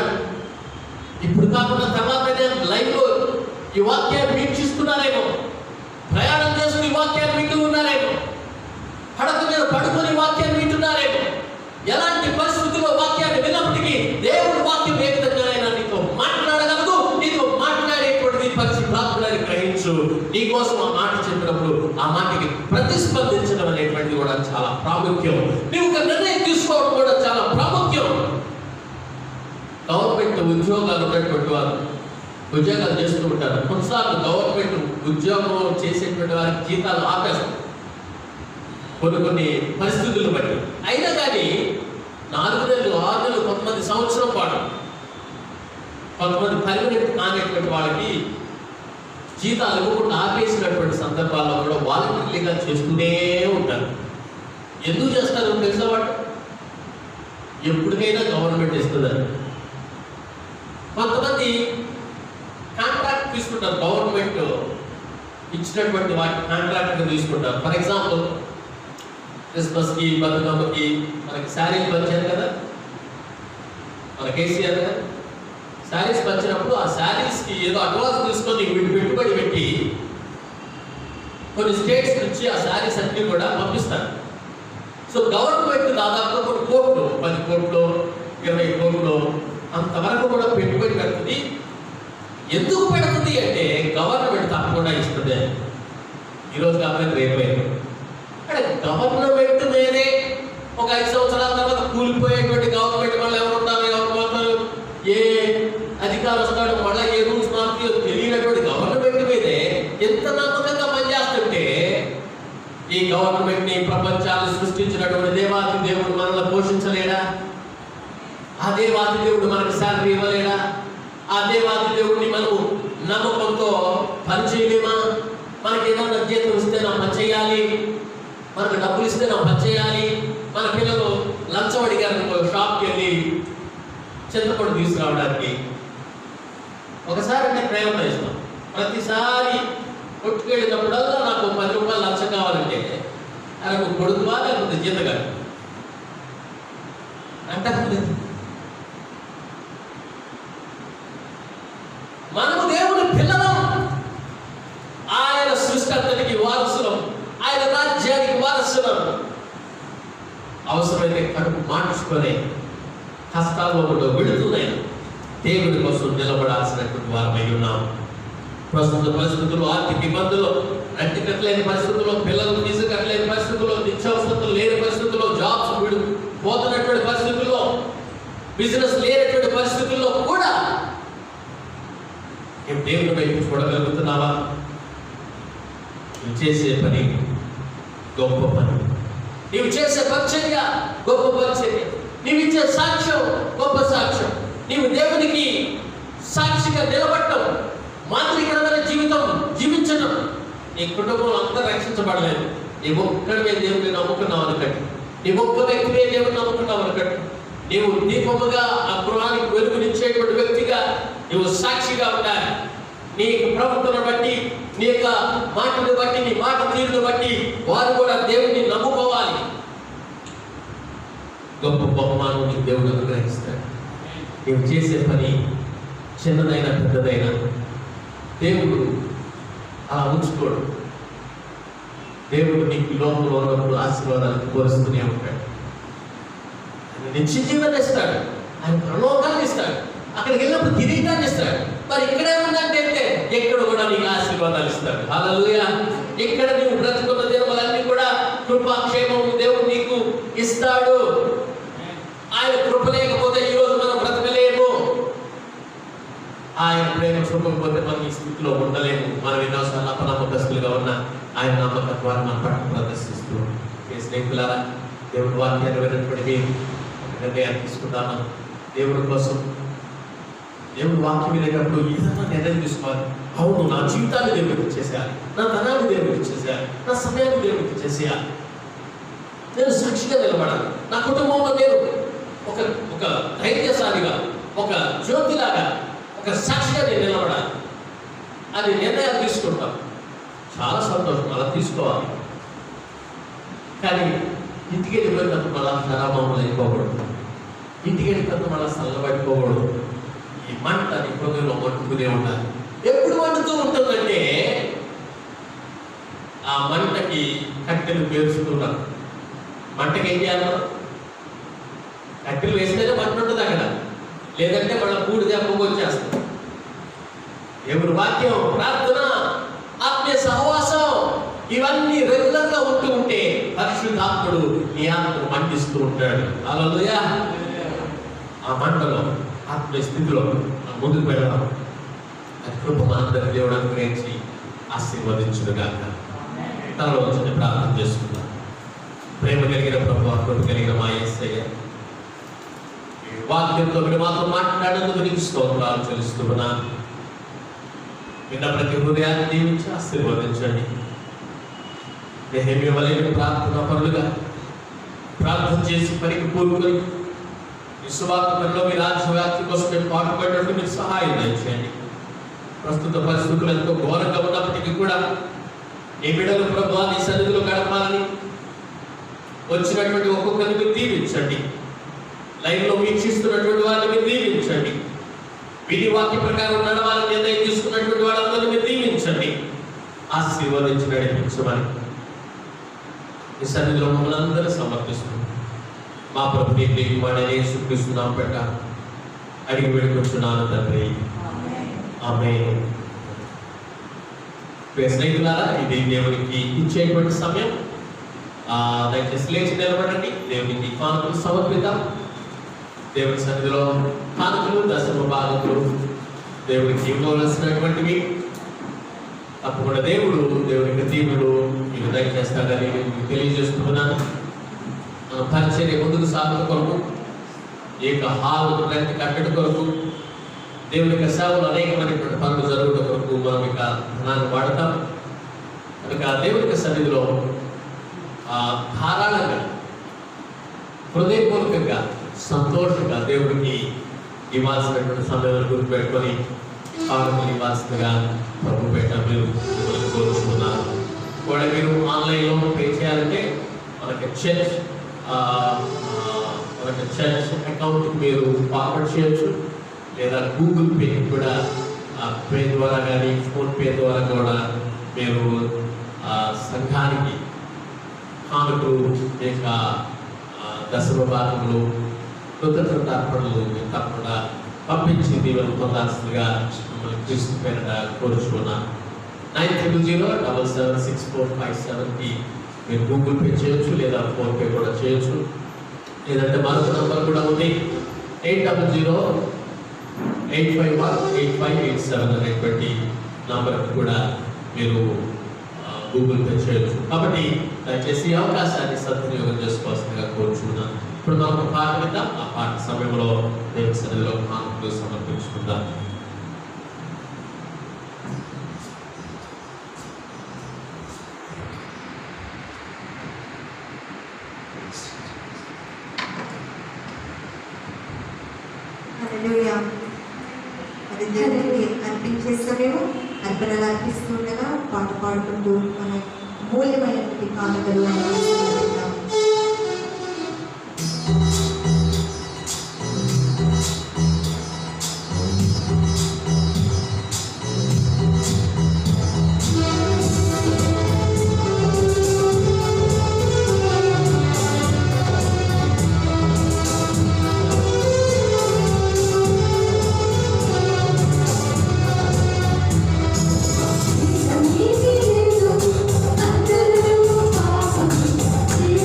ఇప్పుడు కాకుండా తర్వాత లైఫ్లో ఈ వాక్యాన్ని వీక్షిస్తున్నారేమో, ప్రయాణం చేస్తూ ఈ వాక్యాన్ని వింటూ ఉన్నారేమో, పడక మీద పడుకొని వాక్యాన్ని వింటున్నారేమో, ఎలాంటి పరిస్థితుల్లో వాక్యాన్ని విన్నప్పటికీ దేవుడి వాక్యం ఏ విధంగానైనా నీతో మాట్లాడగలదు. నీతో మాట్లాడేటువంటిది పరిశుద్ధాత్మని గ్రహించు. నీకోసం ఆ మాట చెప్పినప్పుడు ఆ మాటకి ప్రతిస్పందించడం అనేటువంటిది కూడా చాలా ప్రాముఖ్యం. నీవు ఒక నిర్ణయం తీసుకోవడం కూడా చాలా ప్రాముఖ్యం. గవర్నమెంట్ ఉద్యోగాలు ఉన్నటువంటి వారు ఉద్యోగాలు చేస్తూ ఉంటారు. కొన్నిసార్లు గవర్నమెంట్ ఉద్యోగం చేసేటువంటి వారికి జీతాలు ఆపేస్తారు కొన్ని పరిస్థితులను బట్టి. అయినా కానీ 4 నెలలు 6 నెలలు, కొంతమంది సంవత్సరం పాటు, కొంతమంది పర్మనెంట్ కానిటువంటి వాళ్ళకి జీతాలు ఇవ్వకుండా ఆపేసినటువంటి సందర్భాల్లో కూడా వాలంటీర్లీగా చేస్తూనే ఉంటారు. ఎందుకు చేస్తారు తెలుసా? వాడు ఎప్పటికైనా గవర్నమెంట్ ఇస్తుందని. కొంతమంది కాంట్రాక్ట్ తీసుకుంటారు, గవర్నమెంట్ ఇచ్చినటువంటి వాటి కాంట్రాక్ట్ తీసుకుంటారు. ఫర్ ఎగ్జాంపుల్, క్రిస్మస్కి, బతుకమ్మకి మనకి శారీస్ పంచారు కదా, మన కేసీఆర్ కదా, శారీస్ పంచినప్పుడు ఆ శారీస్కి ఏదో అడ్వాన్స్ తీసుకొని వీటి పెట్టుబడి పెట్టి కొన్ని స్టేట్స్ నుంచి ఆ శారీస్ అన్ని కూడా పంపిస్తారు. సో గవర్నమెంట్ దాదాపుగా కొన్ని కోట్లు, 10 కోట్లు 20 కోట్లు అంతవరకు కూడా పెట్టుబడి పెడుతుంది. ఎందుకు పెడుతుంది అంటే గవర్నమెంట్ తప్పకుండా ఇస్తుంది. ఈరోజు కాబట్టి రేపైంది. అంటే గవర్నమెంట్ మీదే ఒక 5 సంవత్సరాల తర్వాత కూలిపోయేటువంటి గవర్నమెంట్ వల్ల ఎవరు ఉంటారు, ఎవరు పోతారు, ఏ అధికారం వస్తాడో, మళ్ళీ ఏ రూల్స్ మారుతాయో తెలియనటువంటి గవర్నమెంట్ మీదే ఎంత నమ్మకంగా పనిచేస్తుంటే, ఈ గవర్నమెంట్ ని ప్రపంచాన్ని సృష్టించినటువంటి దేవాది దేవుడు మనల్ని పోషించలేడా? ఆ దేవాది దేవుడు మనకు శాలరీ ఇవ్వలేడా? ఆ దేవాది దేవుడిని మనము నమ్మకంతో పని చేయలేమా? మనకి ఏదన్నా జీతం ఇస్తే నా పని చేయాలి, మనకు డబ్బులు ఇస్తే నా పని చేయాలి. మన పిల్లలు లంచం అడిగారు షాప్కి వెళ్ళి చింతపండు తీసుకురావడానికి, ఒకసారి అంటే ప్రయత్నం ఇస్తాం. ప్రతిసారి కొట్టుకెళ్ళినప్పుడల్లా నాకు 10 రూపాయలు లంచం కావాలంటే అది నువ్వు కొడుకువా లేకపోతే జీతగాడు అంటే. మనము దేవుని పిల్లలం, ఆయన సృష్టి అంతటికి వారసులం, ఆయన రాజ్యానికి వారసులం. అవసరమైతే కడుపు మార్చుకొని కష్టాల్లో వెళుతున్నాయి దేవుడి కోసం నిలబడాల్సినటువంటి వారమై ఉన్నాం. ప్రస్తుత పరిస్థితుల్లో, ఆర్థిక ఇబ్బందులు, రెంట్ కట్టలేని పరిస్థితుల్లో, పిల్లలకు ఫీజు కట్టలేని పరిస్థితుల్లో, నిత్యావసరతలు లేని పరిస్థితుల్లో, జాబ్స్ పోతున్నటువంటి పరిస్థితుల్లో, బిజినెస్ లేనటువంటి పరిస్థితుల్లో కూడా దేవుని వైపు చూడగలుగుతున్నావా? నువ్వు చేసే పని గొప్ప పని, నీవు చేసే పరిచర్య గొప్ప పరిచర్య, నీవు ఇచ్చే సాక్ష్యం గొప్ప సాక్ష్యం. నీవు దేవునికి సాక్షిగా నిలబడటం, మాంత్రికమైన జీవితం జీవించడం. నీ కుటుంబం అంతా రక్షించబడలేదు. నీ ఒక్కడివే దేవుడిని నమ్ముకున్నావు అనుకట్టు, నీ ఒక్క వ్యక్తివే దేవుడిని నమ్ముకున్నావు అనుకట్టు. నీవు దీపముగా ఆ గృహానికి వెలుగునిచ్చేటువంటి వ్యక్తిగా నీవు సాక్షిగా ఉండాలి. నీ ప్రవర్తన బట్టి, నీ యొక్క మాటను బట్టి, నీ మాట తీరును బట్టి వారు కూడా దేవుడిని నమ్ముకోవాలి. గొప్ప బహుమానం నీకు దేవుడు అనుగ్రహిస్తాడు. నీవు చేసే పని చిన్నదైనా పెద్దదైనా దేవుడు అలా ఉంచుకోడు. దేవుడు నీకు లోపల ఉన్నప్పుడు ఆశీర్వాదాలను కోరుస్తూనే ఉంటాడు. ఆయన నిత్య జీవనం ఇస్తాడు, ఆయన పరలోకాన్ని ఇస్తాడు, అక్కడికి వెళ్ళినప్పుడు కిరీటాన్ని ఇస్తాడు. మరి ఇక్కడే ఉందంటే ఎక్కడ కూడా నీకు ఆశీర్వాదాలు ఇస్తాడు. హల్లెలూయా. ఇక్కడ నీవు బ్రతుకున్న దేవులన్నీ కూడా కృపాక్షేమము దేవుడు నీకు ఇస్తాడు. ఆయన కృప లేకపోతే ఈరోజు మనం బ్రతకలేము. ఆయన ప్రేమ చూపకపోతే మనం ఈ స్థితిలో ఉండలేము. మనం ఎన్నోసార్లు అపనమ్మకస్తులుగా ఉన్న ఆయన నమ్మకత్వాన్ని మన పట్ల ప్రదర్శిస్తూ. స్నేహితులారా, దేవుడు వాక్యాన్ని వినటువంటి నిర్ణయాన్ని తీసుకుందామా? దేవుడి కోసం దేవుడు వాక్యం వినేటప్పుడు ఏదైనా నిర్ణయం తీసుకోవాలి. అవును, నా జీవితాన్ని దేవుడికి ఇచ్చేసేయాలి, నా ధనాన్ని దేవుడికి ఇచ్చేసేయాలి, నా సమయాన్ని దేవుడికి ఇచ్చేసేయాలి. నేను సాక్షిగా నిలబడాలి. నా కుటుంబంలో నేను ఒక ధైర్యశాలిగా, ఒక జ్యోతిలాగా, ఒక సాక్షిగా నేను నిలబడాలి. అది నిర్ణయాలు తీసుకుంటాం. చాలా సంతోషం, అలా తీసుకోవాలి. కానీ ఇంటికి వెళ్ళిపోయినంత మళ్ళా శరాభాములు అయిపోకూడదు, ఇంటికి వెళ్ళిపోయినంత మళ్ళా చల్లబడిపోకూడదు. ఈ మంట నీ హృదయంలో మంటుకునే ఉండాలి. ఎప్పుడు మండుతూ ఉంటుందంటే ఆ మంటకి కట్టెలు పేరుస్తున్నారు. మంటకి ఏం చేయాలి? కట్టెలు వేస్తేనే మంట ఉంటుంది అక్కడ, లేదంటే మళ్ళీ బూడిద పొగ వచ్చేస్తుంది. ఎవరి వాక్యం, ప్రార్థన, ఆత్మీయ సహవాసం ఇవన్నీ రెగ్యులర్ గా ఉంటూ ఉంటే పరిశుద్ధాత్ముడు నీ ఆత్మను మండిస్తూ ఉంటాడు. హల్లెలూయా. ఆ మంటలో ఆత్మీయ స్థితిలో ముందుకు వెళ్ళడం, అది కృప మనందరి దేవుడు అనుగ్రహించి ఆశీర్వదించునుగాక. తనలో వచ్చి ప్రార్థన చేసుకుందాం. ప్రేమ కలిగిన ప్రభువా, కృప కలిగిన మా యేసయ్య, వాక్యంతో మీరు మాతో మాట్లాడేందుకు నీకు స్తోత్రాలు చెల్లిస్తున్నాను. విన్న ప్రతి హృదయాన్ని దీవించి ఆశీర్వదించండి. నెహెమ్యా వలె ప్రార్థన పరులుగా ప్రార్థన చేసి పనికి పూనుకొని విశ్వాస పనిలో మీ రాజ్య వ్యాప్తి కోసం మేము పాటుపడినట్టు మీరు సహాయం దయచేయండి. ప్రస్తుత పరిస్థితులు ఎంతో ఘోరంగా ఉన్నప్పటికీ కూడా ఈ బిడ్డలు ప్రభువా నీ సన్నిధిలో గడపాలని వచ్చినటువంటి ఒక్కొక్కరిని మీరు దీవించండి. లైవ్లో వీక్షిస్తున్నటువంటి వారిని మీరు దీవించండి. విధి వాక్య ప్రకారం నడవాలని నిర్ణయం తీసుకున్నటువంటి వాళ్ళందరినీ మీరు దీవించండి. ఆశీర్వదించి నడిపించమని ఈ సన్నిధిలో మమ్మల్ని అందరూ సమర్పిస్తున్నాం. మా ప్రభు వాడే యేసుక్రీస్తున్నాం పెట్ట అడిగి వేడుకొచ్చున్నాను తండ్రి, ఆమేన్. స్నేహితులారా, ఇది దేవునికి ఇచ్చేటువంటి సమయం. దయచేసి లేచి నిలబడండి. దేవునికి కానుకలు సమర్పిద్దాం. దేవుని సన్నిధిలో కానుకలు, దశమ భాగములు దేవునికి ఇవ్వవలసినటువంటివి. తప్పకుండా దేవునికి దీవులు మీకు దయచేస్తాడని మీకు తెలియజేస్తున్నాను. పరిచర్య ముందుకు సాగుత కొరకు, ఈ యొక్క హాల్ రెంట్ కట్టడం కొరకు, దేవుని యొక్క సేవలు అనేకమైనటువంటి పనులు జరుగుట కొరకు మనం ఇక ధనాన్ని వాడతాం. కనుక దేవుని యొక్క సన్నిధిలో ధారాళంగా, హృదయపూర్వకంగా, సంతోషంగా దేవుడికి ఇవ్వాల్సినటువంటి సమయాన్ని గుర్తుపెట్టుకొని కానుకలు ఇవ్వాల్సిందిగా ప్రభు పెట్ట మీరు కోరుచున్నారు. కూడా మీరు ఆన్లైన్లో పే చేయాలంటే మనకి చర్చ్ అకౌంట్కి మీరు ఫార్వర్డ్ చేయొచ్చు, లేదా గూగుల్ పే కూడా పే ద్వారా కానీ ఫోన్పే ద్వారా కూడా మీరు సంఘానికి కానుకలు, లేక దశమ భాగములు, కృతజ్ఞతార్పణలు తప్పకుండా పంపించి దీవెన పొందాల్సిందిగా మిమ్మల్ని క్రీస్తు పేరిట కోరుచున్నాను. 900-776-457కి మీరు గూగుల్ పే చేయొచ్చు, లేదా ఫోన్పే కూడా చేయొచ్చు. లేదంటే మరొక నంబర్ కూడా ఉంది, 800-851-8587 అనేటువంటి నంబర్కి కూడా మీరు గూగుల్ పే చేయొచ్చు. కాబట్టి దయచేసి ఈ అవకాశాన్ని సద్వినియోగం చేసుకోవాల్సిందిగా కోరుచున్నాను. ఇప్పుడు మనం ఒక పాట విద్దాం. ఆ పాట సమయంలో దేవుని సన్నిధిలో కానుకలు సమర్పించుకుందాం. హల్లెలూయా. అది దేవునికి అర్పించే సమయం. అర్పణలు అర్పిస్తుండగా పాట పాడుకుంటూ మన మూల్యమైనటువంటి కానుకలు సమర్పిద్దాం. Thank you.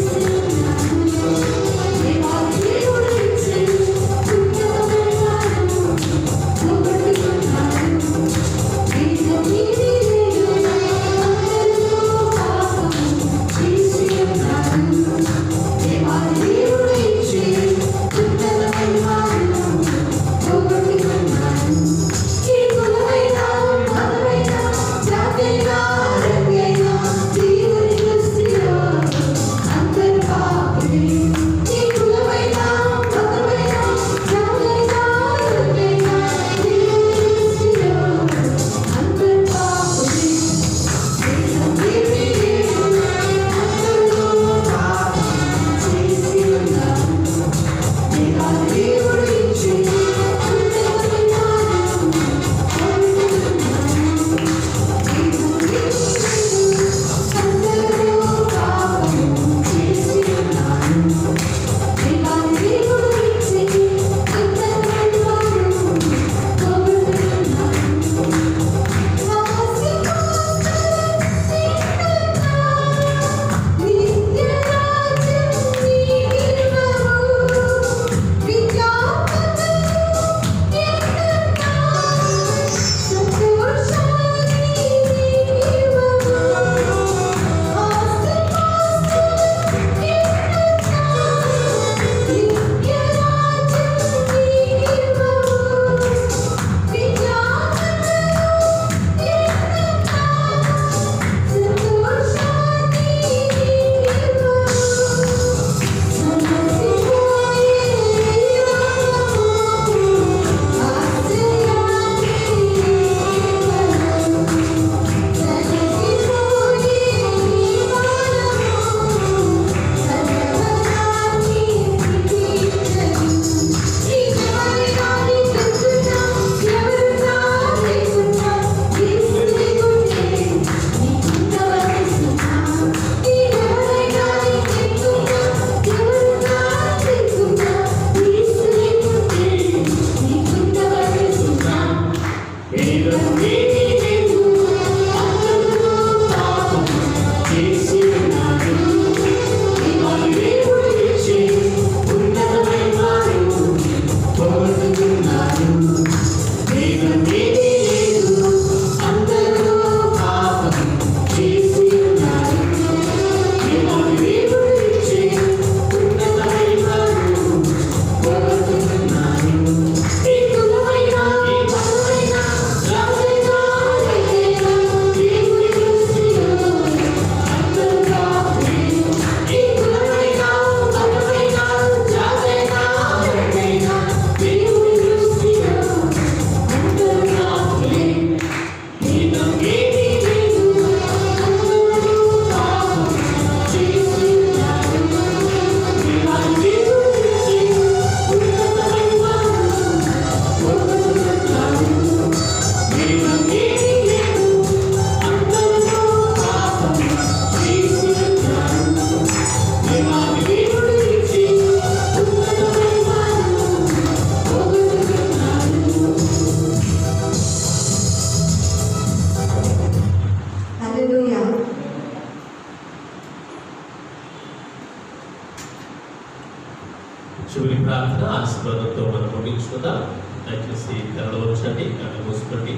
చివరి ప్రార్థన ఆశీర్వాదంతో మనం ముగించుకుందాం. దయచేసి కళ్ళు వచ్చండి, కళ్ళు మూసుకోండి.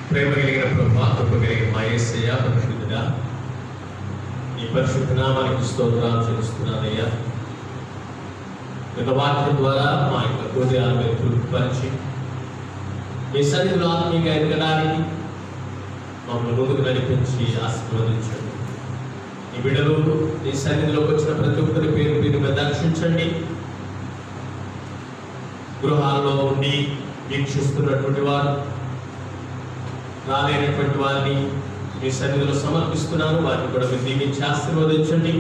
ప్రేమ కలిగిన ప్రభా, కృప కలిగిన మా యేసయ్య, పరిశుద్ధుడా, ఈ పరిశుద్ధ నామానికి స్తోత్రాలు చెల్లిస్తున్నానయ్యా. వాక్యం ద్వారా మా యొక్క హృదయాలను తృప్తిపరిచి మీ సన్నిధిలో ఆత్మీయంగా ఎదగడానికి మమ్మల్ని ముందుకు నడిపించి ఆశీర్వదించండి. ఈ బిడ్డలు ఈ సన్నిధిలోకి వచ్చిన ప్రతి ఒక్కరి పేరు మీద దర్శించండి. గృహాల్లో ఉండి వీక్షిస్తున్నటువంటి వారు, రాలేనటువంటి వారిని మీ సన్నిధిలో సమర్పిస్తున్నాను. వారిని కూడా మీరు దీవించి ఆశీర్వదించండి.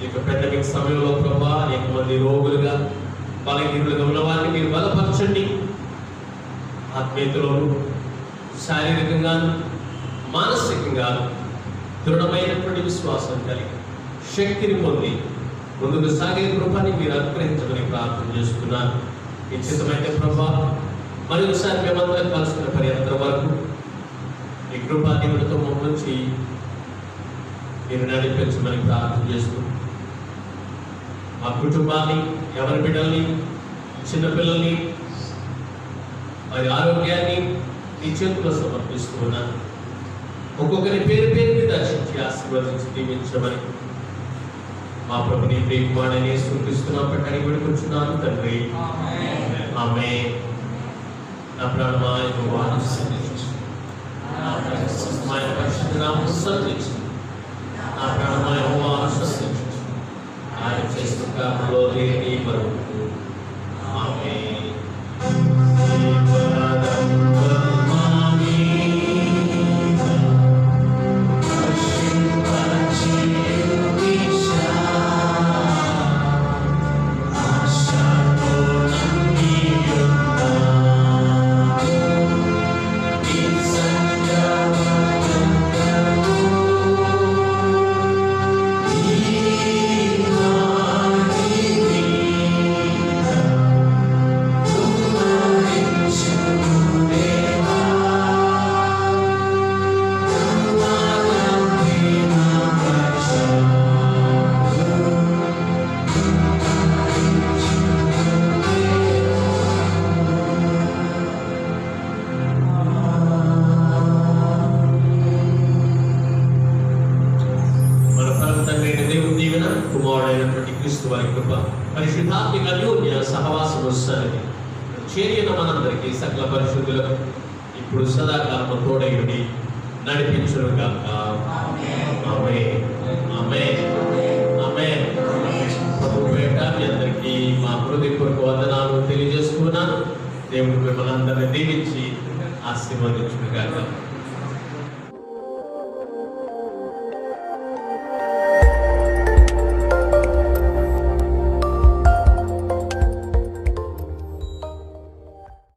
ఇక పెండమిక్ సమయంలో ప్రభా అనేక మంది రోగులుగా బలహీనులుగా ఉన్న వారిని మీరు బలపరచండి. ఆత్మీయతలోను శారీరకంగాను మానసికంగాను దృఢమైనటువంటి విశ్వాసం కలిగి శక్తిని పొంది ముందుకు సాగే కృపని మీరు అనుగ్రహించమని ప్రార్థన చేస్తున్నాను. నిశ్చితమైన ప్రభా మరొకసారి మేమందరం కలుసుకున్న పర్యంతరం వరకు ఈ కృపాదేవుడితో నుంచి మీరు నడిపించమని ప్రార్థన చేస్తూ మా కుటుంబాన్ని, ఎవరి బిడ్డల్ని, చిన్నపిల్లల్ని, వారి ఆరోగ్యాన్ని ఈ చేతుల్లో సమర్పిస్తూ ఉన్నాను. ఒక్కొక్కరి పేరు పేరుని దర్శించి ఆశీర్వదించి దీవించమని మా ప్రభుని ప్రియకుమారుడైన యేసుక్రీస్తునామమున పట్టని వేడుకొంచున్నాను తండ్రి. ఆమేన్. నా ప్రాణమా యెహోవాను స్తుతించు, నా ప్రాణమా పరిశుద్ధ నామమును స్తుతించు, నా ప్రాణమా యెహోవాను స్తుతించు, ఆయన చేసిన కార్యములో లేని మరొకటి. ఆమేన్. కుమారుడైనటువంటి క్రీస్తు వారి కృప, పరిశుద్ధాత్మిక అన్యోన్య సహవాసము సన్నిధి చేరిన మనందరికీ సకల పరిశుద్ధులకు ఇప్పుడు సదాకాలము తోడయుడి నడిపించునుగాక. ఆమేన్. ఆమేన్. ఆమేన్. ప్రభువు పేరిట మీ అందరికీ మా హృదయపూర్వక వందనాలు తెలియజేస్తున్నాను. దేవుడు మిమ్మల్ని అందరినీ దీవించి ఆశీర్వదించునుగాక.